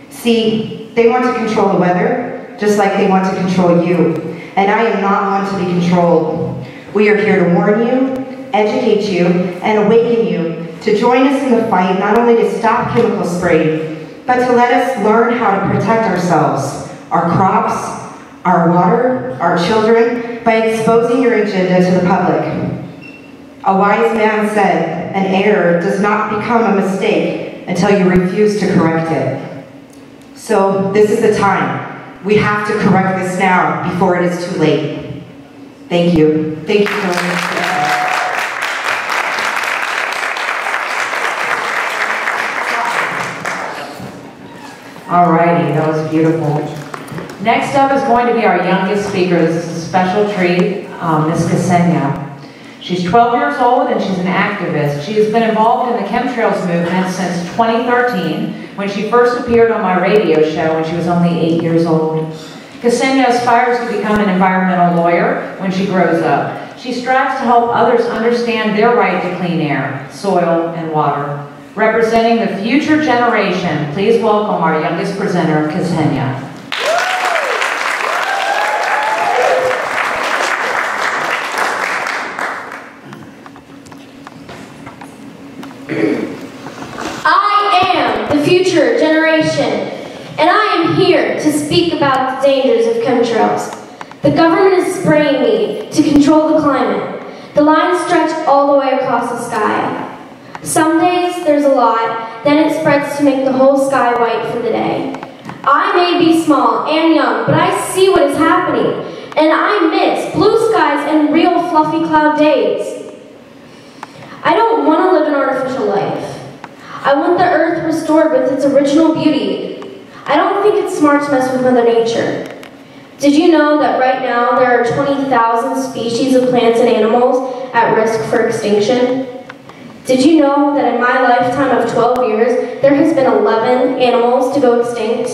E: See, they want to control the weather just like they want to control you. And I am not one to be controlled. We are here to warn you, educate you, and awaken you to join us in the fight not only to stop chemical spraying, but to let us learn how to protect ourselves, our crops, our water, our children, by exposing your agenda to the public. A wise man said, an error does not become a mistake until you refuse to correct it. So this is the time. We have to correct this now before it is too late. Thank you. Thank you so much.
A: Alrighty, that was beautiful. Next up is going to be our youngest speaker. This is a special treat, Miss Ksenia. She's 12 years old and she's an activist. She has been involved in the chemtrails movement since 2013 when she first appeared on my radio show when she was only 8 years old. Ksenia aspires to become an environmental lawyer when she grows up. She strives to help others understand their right to clean air, soil, and water. Representing the future generation, please welcome our youngest presenter, Ksenia.
F: Future generation, and I am here to speak about the dangers of chemtrails. The government is spraying me to control the climate. The lines stretch all the way across the sky. Some days there's a lot, then it spreads to make the whole sky white for the day. I may be small and young, but I see what is happening, and I miss blue skies and real fluffy cloud days. I don't want to live an artificial life. I want the earth restored with its original beauty. I don't think it's smart to mess with Mother Nature. Did you know that right now there are 20,000 species of plants and animals at risk for extinction? Did you know that in my lifetime of 12 years, there has been 11 animals to go extinct?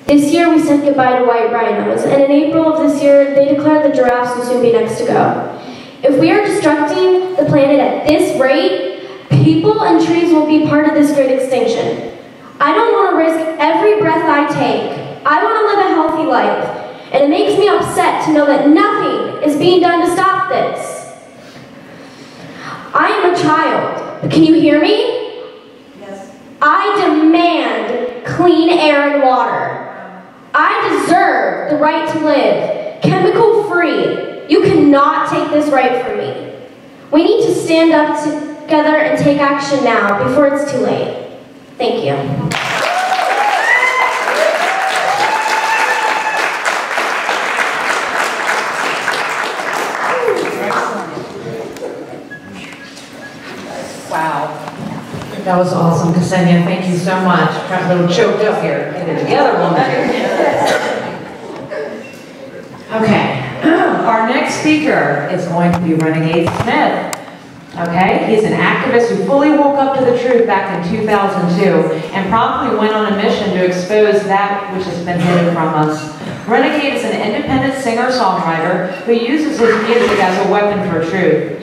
F: This year we said goodbye to white rhinos, and in April of this year, they declared the giraffes will soon be next to go. If we are destructing the planet at this rate, people and trees will be part of this great extinction. I don't want to risk every breath I take. I want to live a healthy life, and it makes me upset to know that nothing is being done to stop this. I am a child, but can you hear me?
D: Yes.
F: I demand clean air and water. I deserve the right to live, chemical-free. You cannot take this right from me. We need to stand up together and take action now before it's too late. Thank you.
A: That was awesome, Ksenia. Thank you so much. Trying a little choked up here. Get it together, woman. Okay. Our next speaker is going to be Renegade Smith. Okay, he's an activist who fully woke up to the truth back in 2002 and promptly went on a mission to expose that which has been hidden from us. Renegade is an independent singer-songwriter who uses his music as a weapon for truth.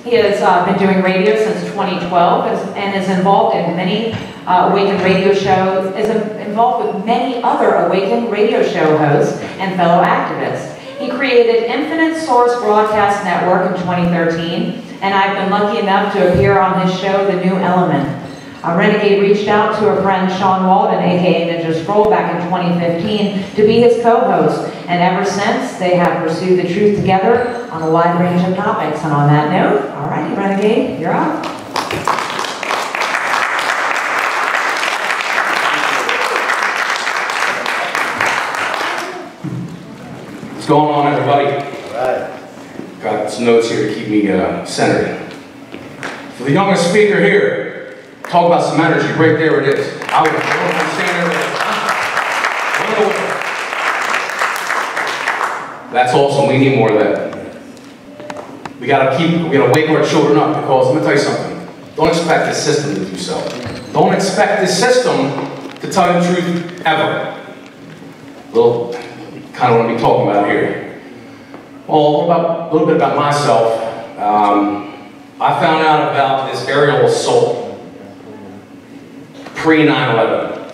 A: He has been doing radio since 2012 and is involved in many Awakened radio shows, is involved with many other Awakened radio show hosts and fellow activists. He created Infinite Source Broadcast Network in 2013, and I've been lucky enough to appear on his show, The New Element. Renegade reached out to a friend, Sean Walden, aka Ninja Scroll, back in 2015 to be his co-host, and ever since they have pursued the truth together on a wide range of topics. And on that note, alrighty, Renegade, you're up.
G: What's going on, everybody? All right. Got some notes here to keep me centered. For the youngest speaker here, talk about some energy. Right there it is. I was standing there. That's awesome. We need more of that. We gotta wake our children up, because let me tell you something. Don't expect this system to do so. Don't expect this system to tell you the truth ever. Well, kind of what I'm talking about here. Well, a little bit about myself. I found out about this aerial assault pre-9/11,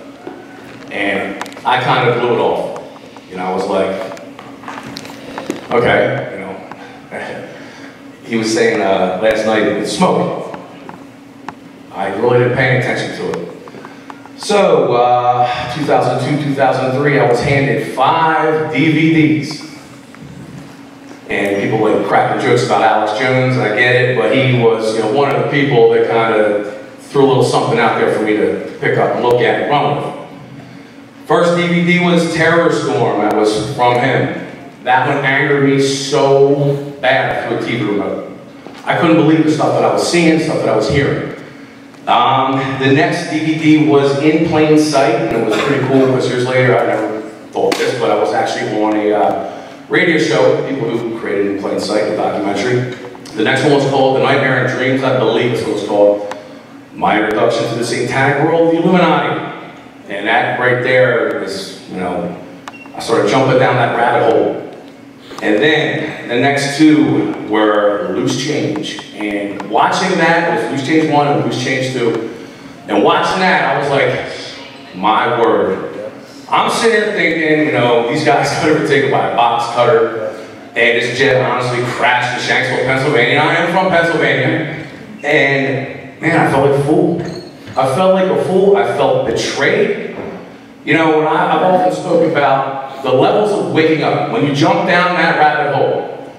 G: and I kind of blew it off. You know, I was like, okay, you know. He was saying last night it was smoke. I really didn't pay attention to it. So, 2002, 2003, I was handed 5 DVDs. And people like cracking jokes about Alex Jones, and I get it, but he was, you know, one of the people that kind of threw a little something out there for me to pick up and look at and run with. First DVD was Terror Storm. That was from him. That one angered me so bad through a TV remote. I couldn't believe the stuff that I was seeing, stuff that I was hearing. The next DVD was In Plain Sight, and it was pretty cool because years later, I never thought this, but I was actually on a radio show with people who created In Plain Sight, the documentary. The next one was called The Nightmare and Dreams, I believe is what it was called. My introduction to the satanic world, the Illuminati. And that right there is, you know, I started jumping down that rabbit hole. And then the next 2 were Loose Change. And watching that, it was Loose Change 1 and Loose Change 2. And watching that, I was like, my word. I'm sitting here thinking, you know, these guys got overtaken by a box cutter. And this jet honestly crashed in Shanksville, Pennsylvania. And I am from Pennsylvania. And man, I felt like a fool. I felt like a fool. I felt betrayed. You know, when I've often spoken about the levels of waking up. When you jump down that rabbit hole,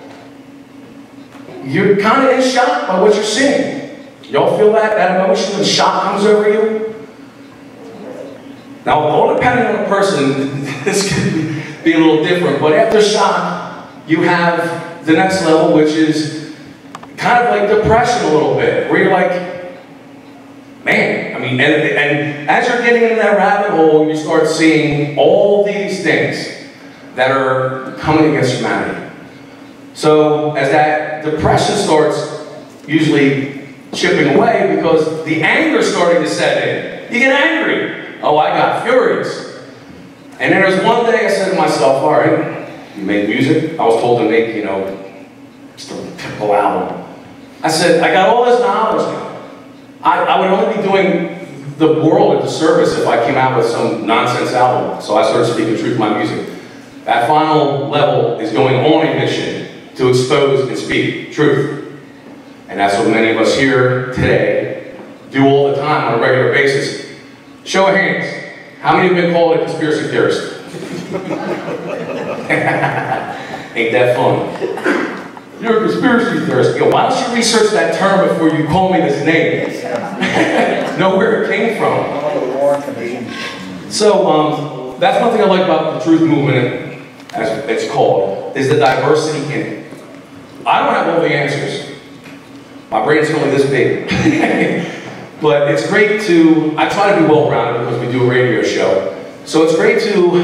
G: you're kind of in shock by what you're seeing. Y'all feel that? That emotion and shock comes over you? Now, all depending on the person, this could be a little different, but after shock, you have the next level, which is kind of like depression a little bit, where you're like, man, I mean, and as you're getting into that rabbit hole, you start seeing all these things that are coming against humanity. So as that depression starts usually chipping away, because the anger is starting to set in. You get angry. Oh, I got furious. And then there's one day I said to myself, all right, you make music. I was told to make, you know, just a typical album. I said, I got all this knowledge now. I would only be doing the world a disservice if I came out with some nonsense album. So I started speaking truth in my music. That final level is going on a mission to expose and speak truth. And that's what many of us here today do all the time on a regular basis. Show of hands. How many have been called a conspiracy theorist? Ain't that fun? You're a conspiracy theorist. Yo, why don't you research that term before you call me this name? Know where it came from. So, that's one thing I like about the truth movement, as it's called, is the diversity in it. I don't have all the answers. My brain's only this big. But it's great to, I try to be well-rounded because we do a radio show. So it's great to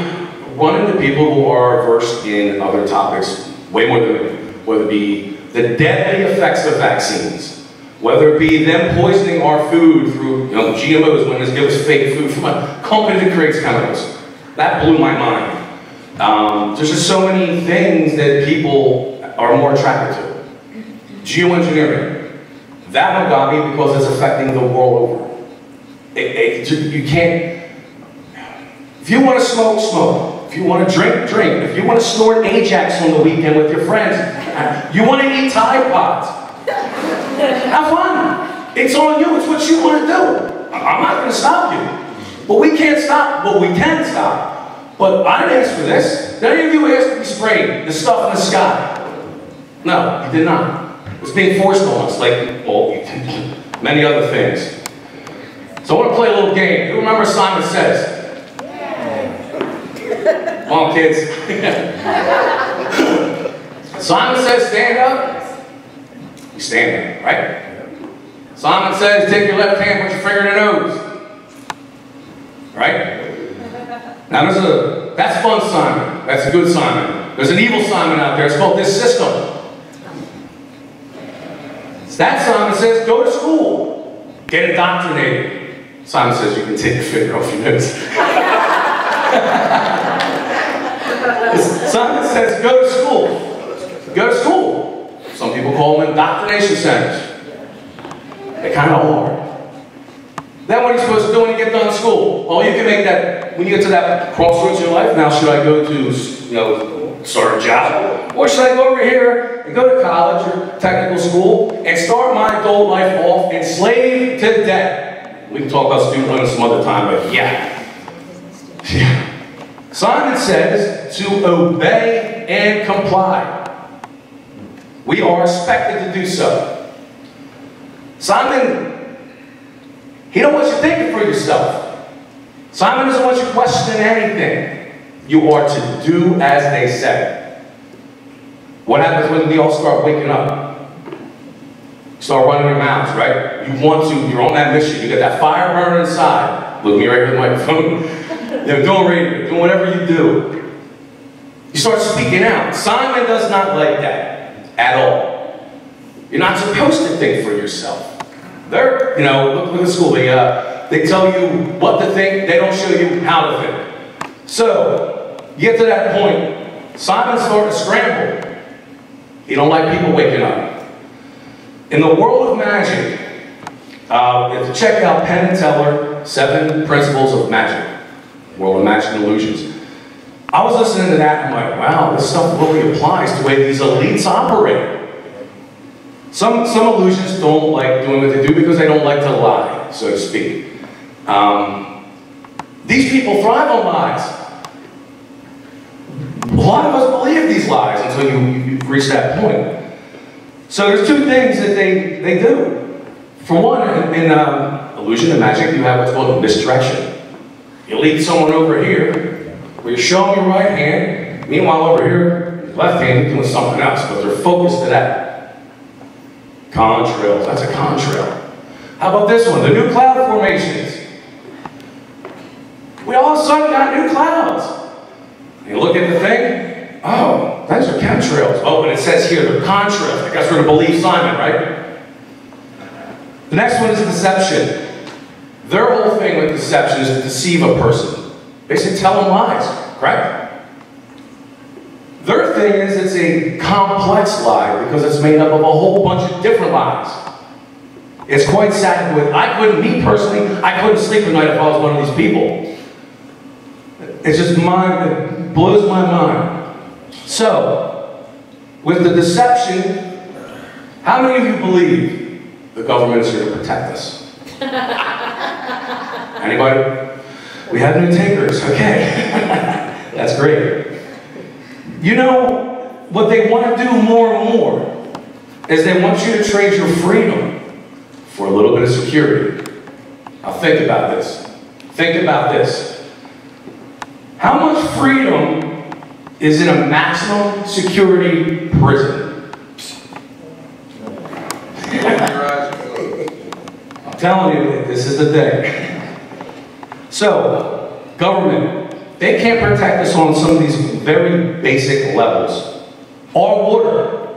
G: run into people who are versed in other topics, way more than me, whether it be the deadly effects of vaccines, whether it be them poisoning our food through GMOs when they give us fake food from a company that creates chemicals. That blew my mind. There's just so many things that people are more attracted to. Geoengineering. That one got me because it's affecting the world over. You can't, if you want to smoke, smoke. If you want to drink, drink. If you want to snort Ajax on the weekend with your friends, you want to eat Tide Pods. Have fun. It's on you. It's what you want to do. I'm not going to stop you. But we can't stop what we can stop. But I didn't ask for this. Did any of you ask to be sprayed the stuff in the sky? No, you did not. It was being forced on us, like, well, many other things. So I want to play a little game. Who remembers Simon Says? Come on, kids. Simon Says, stand up. You stand up, right? Simon Says, take your left hand, put your finger in your nose. Right? Now that's fun Simon. That's a good Simon. There's an evil Simon out there. It's called this system. That Simon Says, go to school. Get indoctrinated. Simon Says, you can take your finger off your nose. Simon Says, go to school. Go to school. Some people call them indoctrination centers. They're kind of hard. Then what are you supposed to do when you get done with school? Well, you can make that, when you get to that crossroads in your life, now should I go to, start a job? Or should I go over here and go to college or technical school and start my adult life off enslaved to debt? We can talk about student loans some other time, but yeah. Simon Says to obey and comply. We are expected to do so. Simon, he don't want you thinking for yourself. Simon doesn't want you to question anything. You are to do as they say. What happens when we all start waking up? You start running your mouths, right? You want to, you're on that mission. You got that fire burning inside. Look me right at the microphone. You're doing radio, doing whatever you do. You start speaking out. Simon does not like that at all. You're not supposed to think for yourself. They're, look at school. They tell you what to think. They don't show you how to think. So, you get to that point. Simon's starting to scramble. He don't like people waking up. In the world of magic, you have to check out Penn and Teller, 7 Principles of Magic. World of Magic and Illusions. I was listening to that and I'm like, wow, this stuff really applies to the way these elites operate. Some illusions don't like doing what they do because they don't like to lie, so to speak. These people thrive on lies. A lot of us believe these lies until you reach that point. So there's 2 things that they do. For one, in illusion and magic, you have what's called a misdirection. You lead someone over here, where you're showing your right hand, meanwhile over here, your left hand, you're doing something else, but they're focused to that. Contrails, that's a contrail. How about this one, the new cloud formations? We all of a sudden got new clouds. You look at the thing, oh, those are chemtrails. Oh, and it says here, they're contrails. I guess we're going to believe Simon, right? The next one is deception. Their whole thing with deception is to deceive a person. Basically tell them lies, correct? Their thing is it's a complex lie because it's made up of a whole bunch of different lies. It's quite sad. Me personally, I couldn't sleep at night if I was one of these people. It's just it blows my mind. So, with the deception, how many of you believe the government is here to protect us? Anybody? We have new takers, okay. That's great. What they want to do more and more is they want you to trade your freedom for a little bit of security. Now think about this. Think about this. How much freedom is in a maximum security prison? telling you, this is the thing. So, government, they can't protect us on some of these very basic levels. Our water,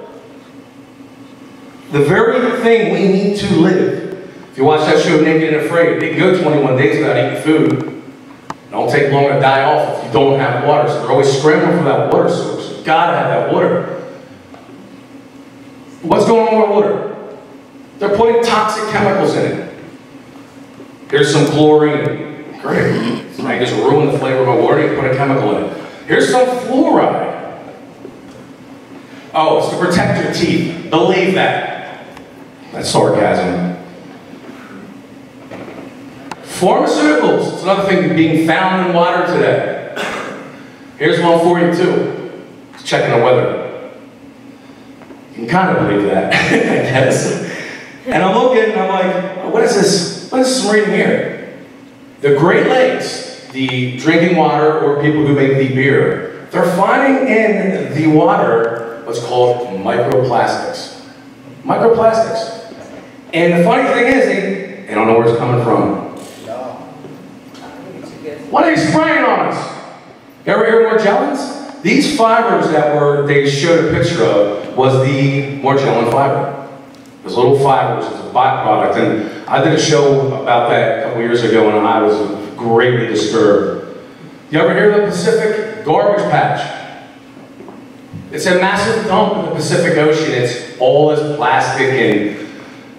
G: the very thing we need to live. If you watch that show, Naked and Afraid, they can go 21 days without eating food. It don't take long to die off if you don't have water. So they're always scrambling for that water source. You've got to have that water. What's going on with our water? They're putting toxic chemicals in it. Here's some chlorine. Great. I just ruined the flavor of my water and put a chemical in it. Here's some fluoride. Oh, it's to protect your teeth. Believe that. That's sarcasm. Pharmaceuticals. It's another thing being found in water today. Here's one for you too. It's checking the weather. You can kind of believe that, I guess. And I'm looking and I'm like, what is this? What is this I'm reading here? The Great Lakes, the drinking water, or people who make the beer, they're finding in the water what's called microplastics. Microplastics. And the funny thing is, they don't know where it's coming from. What are they spraying on us? You ever hear of Morgellons? These fibers that they showed a picture of was the Morgellon fiber. Those little fibers, it's a byproduct. And I did a show about that a couple years ago and I was greatly disturbed. You ever hear of the Pacific Garbage Patch? It's a massive dump in the Pacific Ocean. It's all this plastic and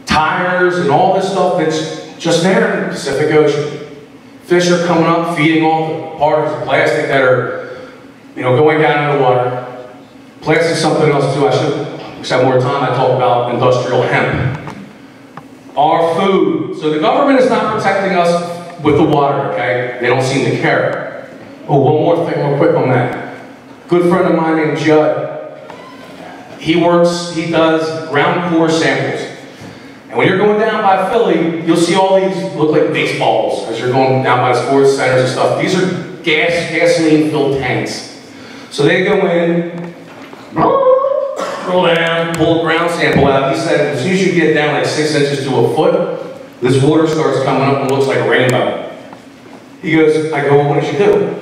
G: tires and all this stuff that's just there in the Pacific Ocean. Fish are coming up, feeding all the particles of plastic that are, going down in the water. Plastic's something else too. I should have more time. I talk about industrial hemp. Our food. So the government is not protecting us with the water, okay? They don't seem to care. Oh, one more thing real quick on that. Good friend of mine named Judd. He does ground core samples. And when you're going down by Philly, you'll see all these look like baseballs as you're going down by the sports centers and stuff. These are gasoline-filled tanks. So they go in, roll down, pull a ground sample out. He said as soon as you get down like 6 inches to a foot, this water starts coming up and looks like a rainbow. He goes, I go, well, what did you do?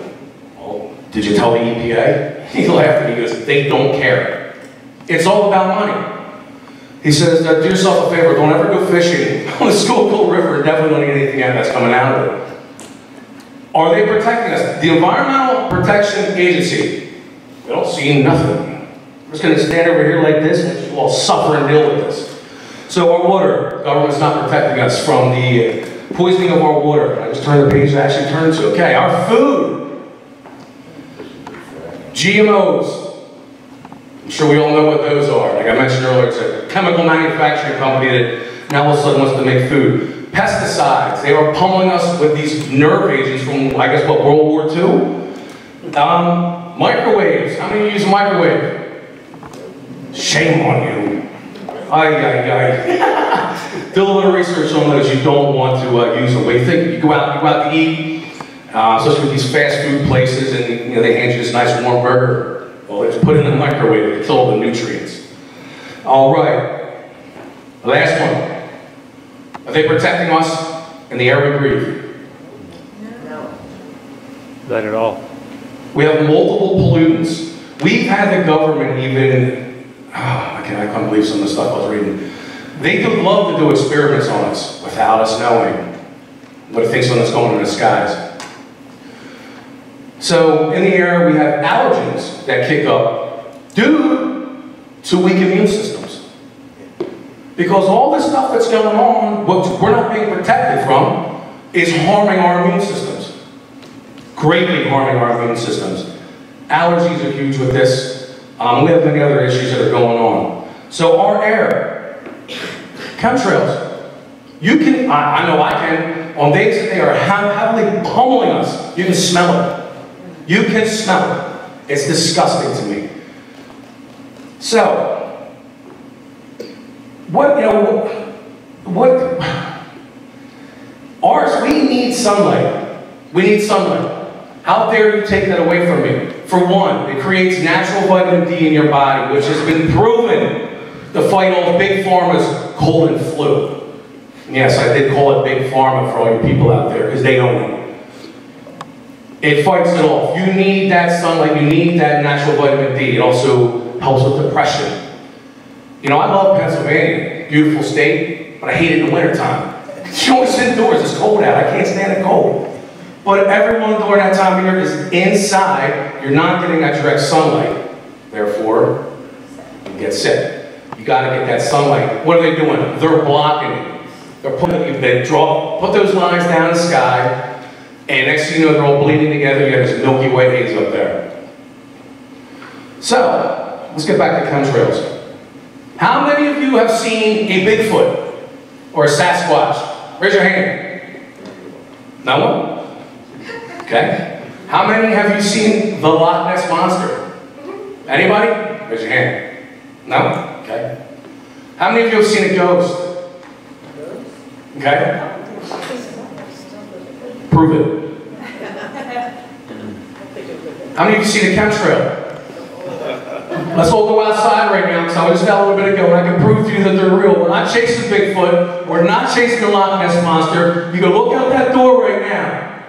G: Well, did you tell the EPA? He laughed and he goes, they don't care. It's all about money. He says, do yourself a favor, don't ever go fishing on the Schuylkill River and definitely don't eat anything that's coming out of it. Are they protecting us? The Environmental Protection Agency, they don't see nothing. We're just going to stand over here like this and just all suffer and deal with this. So our water, the government's not protecting us from the poisoning of our water. I just turned the page to actually turn to. Okay, our food. GMOs. I'm sure we all know what those are. Like I mentioned earlier, it's a chemical manufacturing company that now all of a sudden wants to make food. Pesticides. They are pummeling us with these nerve agents from, I guess, what, World War II? Microwaves. How many use a microwave? Shame on you. Ay, ay, ay. Do a little research on those. You don't want to use them. When you think you go out to eat, especially with these fast food places, and they hand you this nice warm burger. Well, it's put in the microwave to kill all the nutrients. All right. The last one. Are they protecting us in the air we breathe?
D: No.
B: Not at all.
G: We have multiple pollutants. We've had the government even, I can't believe some of the stuff I was reading. They would love to do experiments on us without us knowing what it thinks when it's going in the skies. So in the air we have allergens that kick up due to weak immune systems. Because all this stuff that's going on, what we're not being protected from, is harming our immune systems. Greatly harming our immune systems. Allergies are huge with this. We have many other issues that are going on. So our air, chemtrails. You can, I know I can, on days that they are heavily pummeling us, you can smell it. You can smell it. It's disgusting to me. So, ours, we need sunlight. We need sunlight. How dare you take that away from me? For one, it creates natural vitamin D in your body, which has been proven to fight off big pharma's cold and flu. Yes, I did call it Big Pharma for all you people out there, because they own it. It fights it off. You need that sunlight, you need that natural vitamin D. It also helps with depression. You know, I love Pennsylvania, beautiful state, but I hate it in the wintertime. You always indoors, it's cold out, I can't stand the cold. But everyone during that time of year is inside, you're not getting that direct sunlight. Therefore, you get sick. You gotta get that sunlight. What are they doing? They're blocking it. They're putting, put those lines down in the sky, and next thing you know, they're all bleeding together, you have this Milky Way haze up there. So, let's get back to chemtrails. How many of you have seen a Bigfoot or a Sasquatch? Raise your hand. No one? Okay. How many have you seen the Loch Ness Monster? Anybody? Raise your hand. No? Okay. How many of you have seen a ghost? Okay. Prove it. How many of you seen a chemtrail? Let's all go outside right now, because I was just out a little bit ago, and I can prove to you that they're real. We're not chasing Bigfoot. We're not chasing the Loch Ness Monster. You can look out that door right now,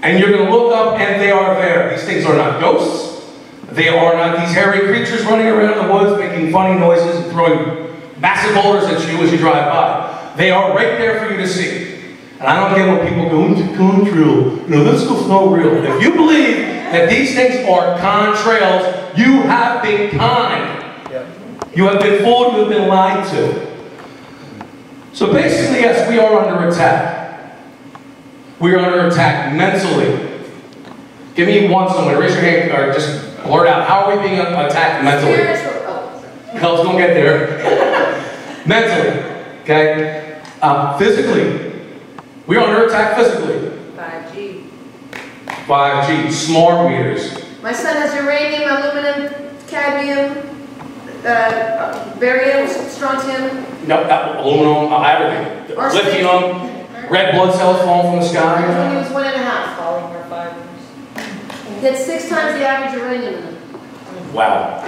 G: and you're going to look up, and they are there. These things are not ghosts. They are not these hairy creatures running around the woods making funny noises and throwing massive boulders at you as you drive by. They are right there for you to see. And I don't get when people go into chemtrail. You know, this stuff's not real. If you believe that these things are contrails, you have been kind. You have been fooled, you have been lied to. So basically, yes, we are under attack. We are under attack mentally. Give me one, someone, raise your hand, or just blurt out. How are we being attacked mentally? Hell's gonna get there. Mentally, okay? Physically. We are under attack physically.
D: 5G.
G: 5G, smart meters.
H: My son has uranium, aluminum, cadmium, barium, strontium.
G: No, aluminum, everything.
H: Arsenic.
G: Lithium, red blood cells falling from the
H: When
G: sky.
H: he was 1.5.
D: Polymer fibers.
H: He had 6 times the average uranium in him.
G: Wow.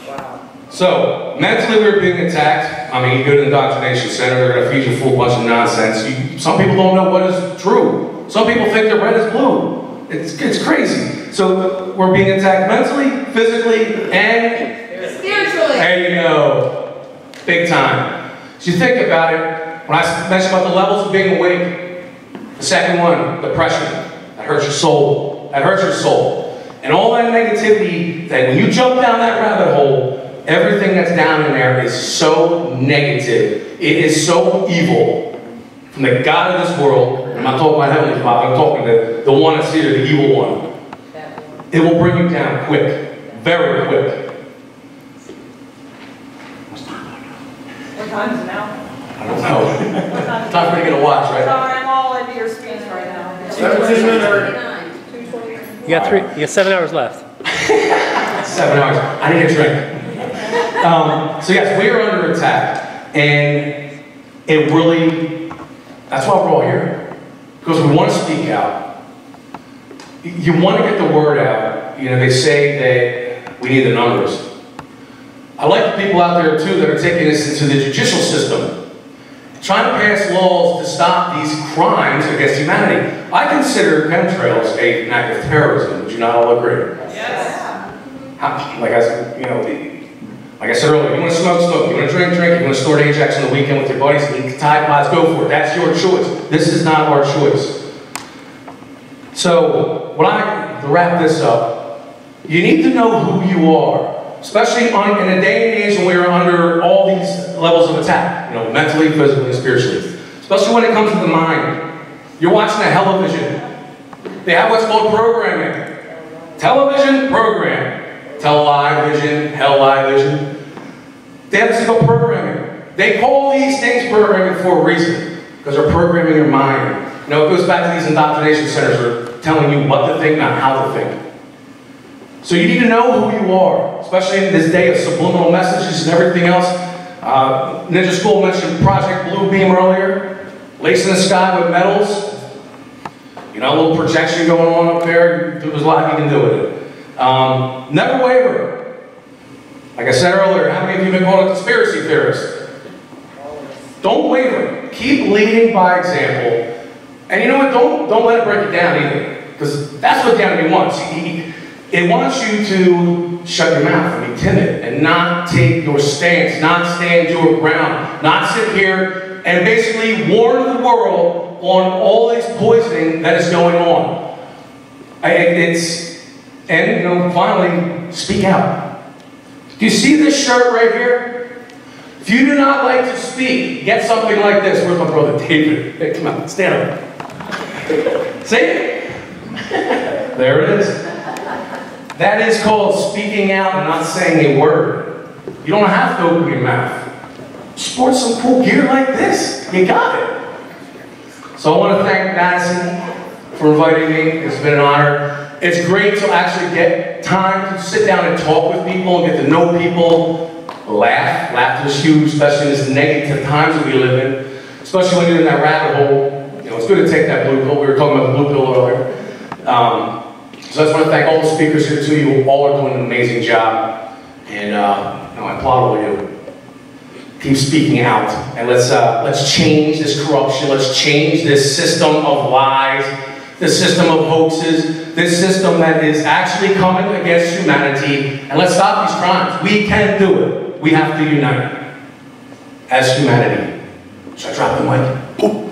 D: Wow.
G: So, mentally we were being attacked. I mean, you go to the indoctrination center, they're going to feed you a full bunch of nonsense. Some people don't know what is true. Some people think that red is blue. It's crazy. So, we're being attacked mentally, physically, and
H: Spiritually.
G: there you go. Big time. So you think about it, when I mentioned about the levels of being awake, the second one, depression, that hurts your soul. That hurts your soul. And all that negativity, that when you jump down that rabbit hole, everything that's down in there is so negative. It is so evil. From the God of this world, I'm not talking about Heavenly Father, I'm talking to the one that's here, the evil one. It will bring you down quick. Very quick.
D: What time is it now?
G: I don't know. Time for you to get a watch, right?
D: Sorry, I'm all into your speech right now.
C: 17 minutes.
D: 2:29.
B: You got 7 hours left.
G: 7 hours. I need a drink. So yes, we are under attack, and it really, that's why we're all here, because we want to speak out. You want to get the word out. You know, they say that we need the numbers. I like the people out there too that are taking this into the judicial system, trying to pass laws to stop these crimes against humanity. I consider chemtrails an act of terrorism. Would you not all agree?
D: Yes.
G: Like I said earlier, you want to smoke, smoke. You want to drink, drink. You want to snort Ajax on the weekend with your buddies, eat Tide Pods, go for it. That's your choice. This is not our choice. So, to wrap this up, you need to know who you are, especially in a day and age when we are under all these levels of attack, you know, mentally, physically, and spiritually. Especially when it comes to the mind. You're watching a television. They have what's called programming. Television, program. Television, hell-vision. They have this called programming. They call these things programming for a reason, because they're programming your mind. You know, it goes back to these indoctrination centers that are telling you what to think, not how to think. So you need to know who you are, especially in this day of subliminal messages and everything else. Ninja School mentioned Project Blue Beam earlier. Lace in the sky with metals. You know, a little projection going on up there. There's a lot you can do with it. Never waver. Like I said earlier, how many of you have been called a conspiracy theorist? Don't waver. Keep leading by example. And you know what? Don't let it break it down either. Because that's what the enemy wants. It wants you to shut your mouth and be timid and not take your stance, not stand your ground, not sit here and basically warn the world on all this poisoning that is going on. And you know, finally, speak out. Do you see this shirt right here? If you do not like to speak, get something like this. Where's my brother David? Hey, come on, stand up. See? There it is. That is called speaking out and not saying a word. You don't have to open your mouth. Sport some cool gear like this. You got it. So I want to thank Madison for inviting me. It's been an honor. It's great to actually get time to sit down and talk with people and get to know people. Laugh. Laughter is huge, especially in this negative times that we live in. Especially when you're in that rabbit hole. You know, it's good to take that blue pill. We were talking about the blue pill earlier. So I just want to thank all the speakers here too. You all are doing an amazing job. And I applaud all of you. Keep speaking out. And let's change this corruption. Let's change this system of lies, this system of hoaxes, this system that is actually coming against humanity. And let's stop these crimes. We can do it. We have to unite as humanity. Should I drop the mic? Boom.